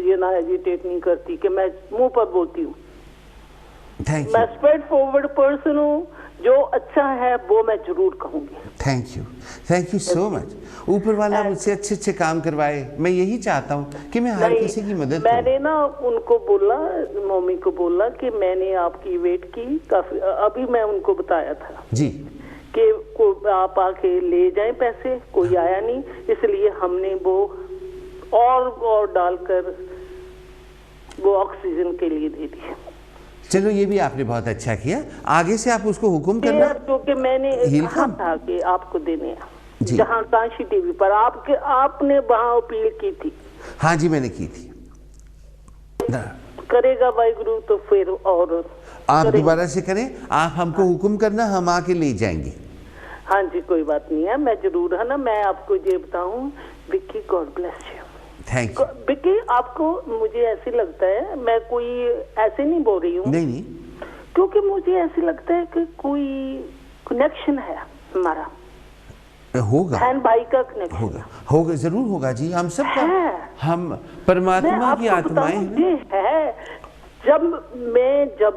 ये ना एजिटेट नहीं करती कि मैं मुंह पर बोलती हूँ। मैं स्ट्रेट फॉरवर्ड पर्सन हूँ, जो अच्छा है वो मैं जरूर कहूंगी। Thank you so much. ऊपर वाला मुझसे अच्छे काम करवाए, मैं यही चाहता हूँ कि मैं हर किसी की मदद करूं। मैंने ना उनको बोला, मम्मी को बोला कि मैंने आपकी वेट की काफी, अभी मैं उनको बताया था जी कि आप आके ले जाएं पैसे, कोई आया नहीं, इसलिए हमने वो और डालकर वो ऑक्सीजन के लिए दे दिया। चलो ये भी आपने बहुत अच्छा किया। आगे से आप उसको हुक्म करना, क्योंकि मैंने कहा था कि आपको देने हैं, जहाँ कांशी टीवी पर आपने वहाँ अपील की थी। हाँ जी मैंने की थी। करेगा वाहिगुरु तो फिर और आप दोबारा से करें, आप हमको हुक्म करना, हम आके ले जाएंगे। हाँ जी कोई बात नहीं है, मैं जरूर, है ना। मैं आपको ये बताऊं Vicky, God bless you. Thank you Vicky. आपको मुझे ऐसे लगता है, मैं कोई ऐसे नहीं बोल रही हूँ, नहीं, क्योंकि मुझे ऐसे लगता है कि कोई कनेक्शन है हमारा, होगा बहन भाई का कनेक्शन होगा जरूर होगा जी। हम सब का, हम परमात्मा की आत्माएं है। जब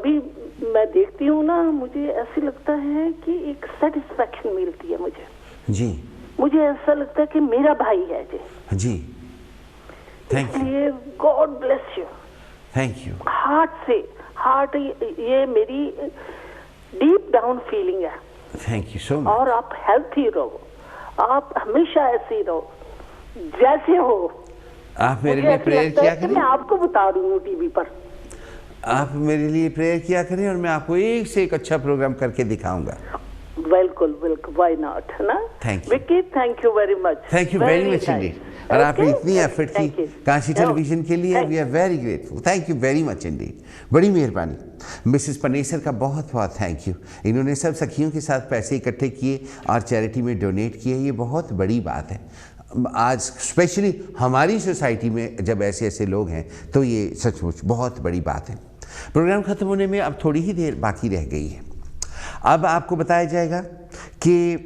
भी मैं देखती हूँ ना, मुझे ऐसे लगता है कि एक सेटिस्फेक्शन मिलती है मुझे ऐसा लगता है कि मेरा भाई है जी। Thank you, god bless you. Thank you. Heart ये मेरी डीप डाउन फीलिंग है। Thank you so much. और आप हेल्थी रहो, आप हमेशा ऐसे ही रहो जैसे हो। आप मेरे लिए प्रेयर किया करें। मैं आपको बता रही हूँ टीवी पर, आप मेरे लिए प्रेयर किया करें और मैं आपको एक से एक अच्छा प्रोग्राम करके दिखाऊंगा। बिल्कुल, व्हाई नॉट, है ना। Thank you Vicky, thank you very much. Thank you very much indeed. और आपने इतनी एफर्ट की काशी टेलीविजन के लिए, we are very grateful. Thank you very much indeed, बड़ी मेहरबानी। मिसेस पनेसर का बहुत बहुत थैंक यू। इन्होंने सब सखियों के साथ पैसे इकट्ठे किए और चैरिटी में डोनेट किए, ये बहुत बड़ी बात है। आज स्पेशली हमारी सोसाइटी में जब ऐसे ऐसे लोग हैं तो ये सचमुच बहुत बड़ी बात है। प्रोग्राम ख़त्म होने में अब थोड़ी ही देर बाकी रह गई है। अब आपको बताया जाएगा कि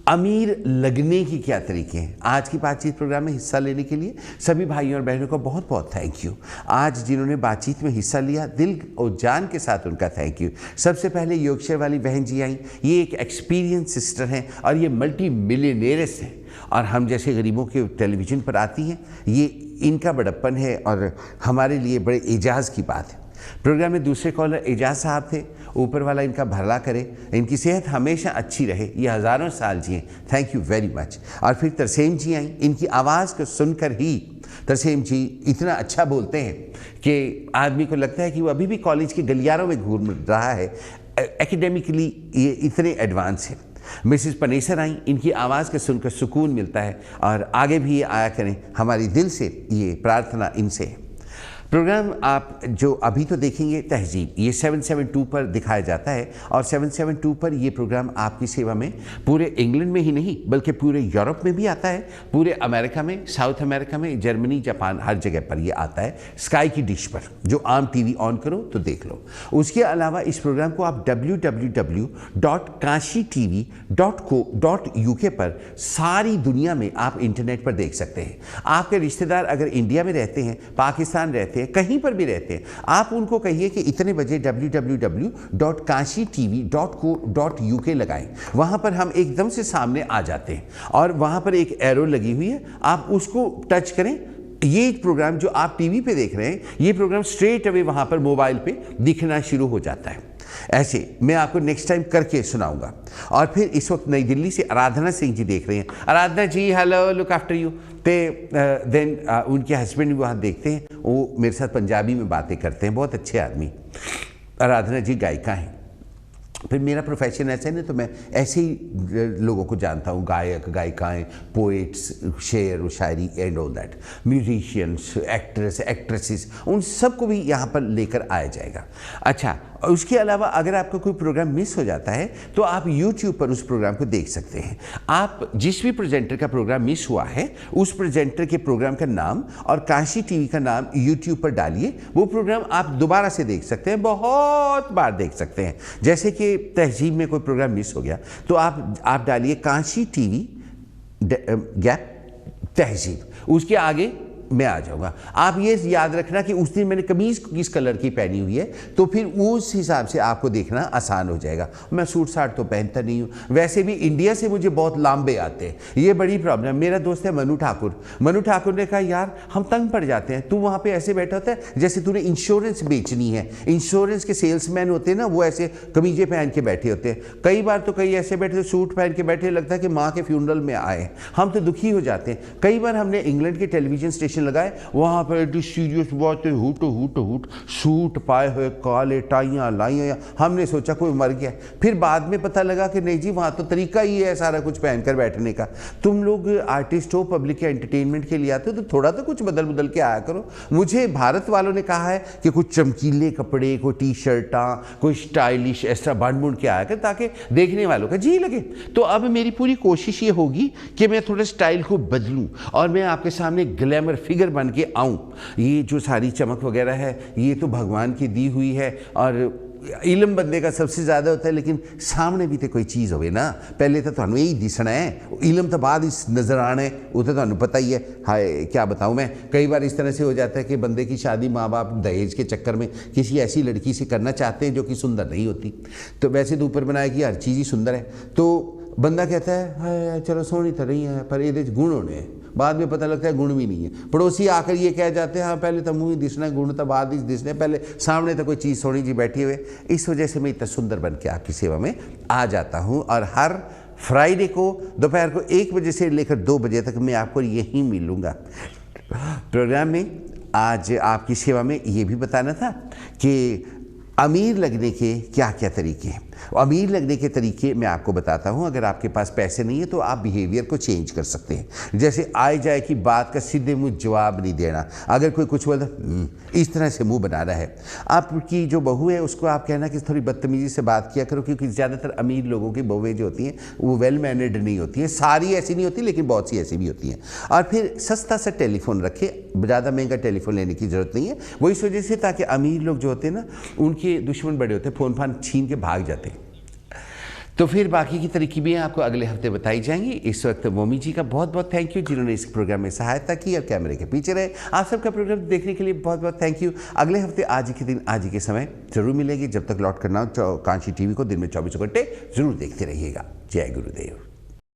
अमीर लगने की क्या तरीके हैं। आज की बातचीत प्रोग्राम में हिस्सा लेने के लिए सभी भाइयों और बहनों को बहुत बहुत थैंक यू। आज जिन्होंने बातचीत में हिस्सा लिया, दिल और जान के साथ उनका थैंक यू। सबसे पहले योगक्षर वाली बहन जी आई। ये एक एक्सपीरियंस सिस्टर हैं और ये मल्टी मिलियनेयर्स हैं और हम जैसे गरीबों के टेलीविज़न पर आती हैं। ये इनका बड़प्पन है और हमारे लिए बड़े एजाज़ की बात है। प्रोग्राम में दूसरे कॉलर एजाज साहब थे। ऊपर वाला इनका भला करे, इनकी सेहत हमेशा अच्छी रहे, ये हज़ारों साल जिए। Thank you very much. और फिर तरसेम जी आई। इनकी आवाज़ को सुनकर ही तरसेम जी इतना अच्छा बोलते हैं कि आदमी को लगता है कि वो अभी भी कॉलेज के गलियारों में घूम रहा है। एकेडमिकली ये इतने एडवांस है। मिसेस पनेसर आई। इनकी आवाज़ को सुनकर सुकून मिलता है और आगे भी ये आया करें, हमारी दिल से ये प्रार्थना इनसे है। प्रोग्राम आप जो अभी तो देखेंगे तहजीब, ये 772 पर दिखाया जाता है और 772 पर ये प्रोग्राम आपकी सेवा में पूरे इंग्लैंड में ही नहीं बल्कि पूरे यूरोप में भी आता है, पूरे अमेरिका में, साउथ अमेरिका में, जर्मनी, जापान, हर जगह पर ये आता है स्काई की डिश पर, जो आम टीवी ऑन करो तो देख लो। उसके अलावा इस प्रोग्राम को आप www.kashitv.co.uk पर सारी दुनिया में आप इंटरनेट पर देख सकते हैं। आपके रिश्तेदार अगर इंडिया में रहते हैं, पाकिस्तान रहते हैं, कहीं पर भी रहते हैं, आप उनको कहिए कि इतने बजे www.kashitv.co.uk लगाएं। वहां पर हम एकदम से सामने आ जाते हैं और वहां पर एक एरो लगी हुई है, आप उसको टच करें। ये प्रोग्राम जो आप टीवी पे देख रहे हैं, ये प्रोग्राम स्ट्रेट अवे वहां पर मोबाइल पे दिखना शुरू हो जाता है। ऐसे मैं आपको नेक्स्ट टाइम करके सुनाऊंगा। और फिर इस वक्त नई दिल्ली से आराधना सिंह जी देख रहे हैं। Aradhana ji hello, look after you. Then उनके हस्बैंड भी वहाँ देखते हैं, वो मेरे साथ पंजाबी में बातें करते हैं, बहुत अच्छे आदमी। आराधना जी गायिका हैं। फिर मेरा प्रोफेशन ऐसा है ना, तो मैं ऐसे ही लोगों को जानता हूँ, गायक गायिकाएँ, पोइट्स, शेर व शायरी and all that, musicians, actress, actresses, उन सबको भी यहाँ पर लेकर आया जाएगा। अच्छा, उसके अलावा अगर आपका कोई प्रोग्राम मिस हो जाता है तो आप YouTube पर उस प्रोग्राम को देख सकते हैं। आप जिस भी प्रेजेंटर का प्रोग्राम मिस हुआ है उस प्रेजेंटर के प्रोग्राम का नाम और काशी टीवी का नाम YouTube पर डालिए, वो प्रोग्राम आप दोबारा से देख सकते हैं, बहुत बार देख सकते हैं। जैसे कि तहजीब में कोई प्रोग्राम मिस हो गया तो आप डालिए काशी टीवी गैप तहजीब, उसके आगे मैं आ जाऊंगा। आप ये याद रखना कि उस दिन मैंने कमीज किस कलर की पहनी हुई है, तो फिर उस हिसाब से आपको देखना आसान हो जाएगा। मैं सूट साट तो पहनता नहीं हूँ, वैसे भी इंडिया से मुझे बहुत लांबे आते हैं, ये बड़ी प्रॉब्लम। मेरा दोस्त है मनु ठाकुर, मनु ठाकुर ने कहा यार हम तंग पड़ जाते हैं, तू वहाँ पे ऐसे बैठा होता है जैसे तूने इंश्योरेंस बेचनी है। इंश्योरेंस के सेल्समैन होते हैं ना, वो ऐसे कमीजें पहन के बैठे होते हैं। कई बार तो कई ऐसे बैठे सूट पहन के बैठे, लगता है कि माँ के फ्यूनरल में आए। हम तो दुखी हो जाते हैं। कई बार हमने इंग्लैंड के टेलीविजन स्टेशन लगाए, वहां पर एडी सीरियस बातें, हुट हुट हुट, सूट पाए हुए, काले टाइयां लाइयां, हमने सोचा कोई मर गया। फिर बाद में पता लगा कि नहीं जी, वहां तो तरीका ही है सारा कुछ पहनकर बैठने का। तुम लोग आर्टिस्ट हो, पब्लिक के एंटरटेनमेंट के लिए आते हो, तो थोड़ा तो कुछ बदल बदल के आया करो। मुझे भारत वालों ने कहा है कि कुछ चमकीले कपड़े, कोई टी शर्टा, कोई स्टाइलिश ऐसा बांध बूंद के आया कर, ताकि देखने वालों का जी लगे। तो अब मेरी पूरी कोशिश ये होगी कि मैं थोड़ा स्टाइल को बदलूं और मैं आपके सामने ग्लैमर फिगर बन के आऊं। ये जो सारी चमक वगैरह है ये तो भगवान की दी हुई है, और इलम बंदे का सबसे ज़्यादा होता है, लेकिन सामने भी तो कोई चीज़ होवे ना। पहले तो थानू यही दिसना है, इलम तो बाद इस नज़र आना है, वो तो थानू पता ही है। हाय क्या बताऊँ मैं, कई बार इस तरह से हो जाता है कि बंदे की शादी माँ बाप दहेज के चक्कर में किसी ऐसी लड़की से करना चाहते हैं जो कि सुंदर नहीं होती। तो वैसे तो ऊपर बनाया कि हर चीज़ ही सुंदर है, तो बंदा कहता है हाय चलो सोनी तो नहीं है पर ये गुण होने हैं। बाद में पता लगता है गुण भी नहीं है। पड़ोसी आकर ये कह जाते हैं हाँ पहले तो मुँह ही दिसना, गुण तो बाद ही दिसने, पहले सामने तो कोई चीज़ सोनी जी बैठी हुए। इस वजह से मैं इतना सुंदर बन के आपकी सेवा में आ जाता हूँ, और हर फ्राइडे को दोपहर को 1 बजे से लेकर 2 बजे तक मैं आपको यहीं मिलूँगा प्रोग्राम में। आज आपकी सेवा में ये भी बताना था कि अमीर लगने के क्या क्या तरीके हैं। अमीर लगने के तरीके मैं आपको बताता हूं। अगर आपके पास पैसे नहीं है तो आप बिहेवियर को चेंज कर सकते हैं। जैसे आए जाए की बात का सीधे मुंह जवाब नहीं देना। अगर कोई कुछ बोलता इस तरह से मुंह बनाना है। आपकी जो बहू है उसको आप कहना कि थोड़ी बदतमीजी से बात किया करो, क्योंकि ज़्यादातर अमीर लोगों की बहुएं जो होती हैं वो वेल मैनर्ड नहीं होती हैं। सारी ऐसी नहीं होती लेकिन बहुत सी ऐसी भी होती हैं। और फिर सस्ता सा टेलीफोन रखें, ज़्यादा महंगा टेलीफोन लेने की ज़रूरत नहीं है। वो इस वजह से ताकि अमीर लोग जो होते हैं ना उनके दुश्मन बड़े होते हैं, फ़ोन फान छीन के भाग जाते हैं। तो फिर बाकी की तरकीबें आपको अगले हफ्ते बताई जाएंगी। इस वक्त मोमी जी का बहुत बहुत थैंक यू जिन्होंने इस प्रोग्राम में सहायता की और कैमरे के पीछे रहे। आप सबका प्रोग्राम देखने के लिए बहुत बहुत थैंक यू। अगले हफ्ते आज ही के दिन आज ही के समय जरूर मिलेगी। जब तक लौट करना कांची टीवी को दिन में 24 घंटे जरूर देखते रहिएगा। जय गुरुदेव।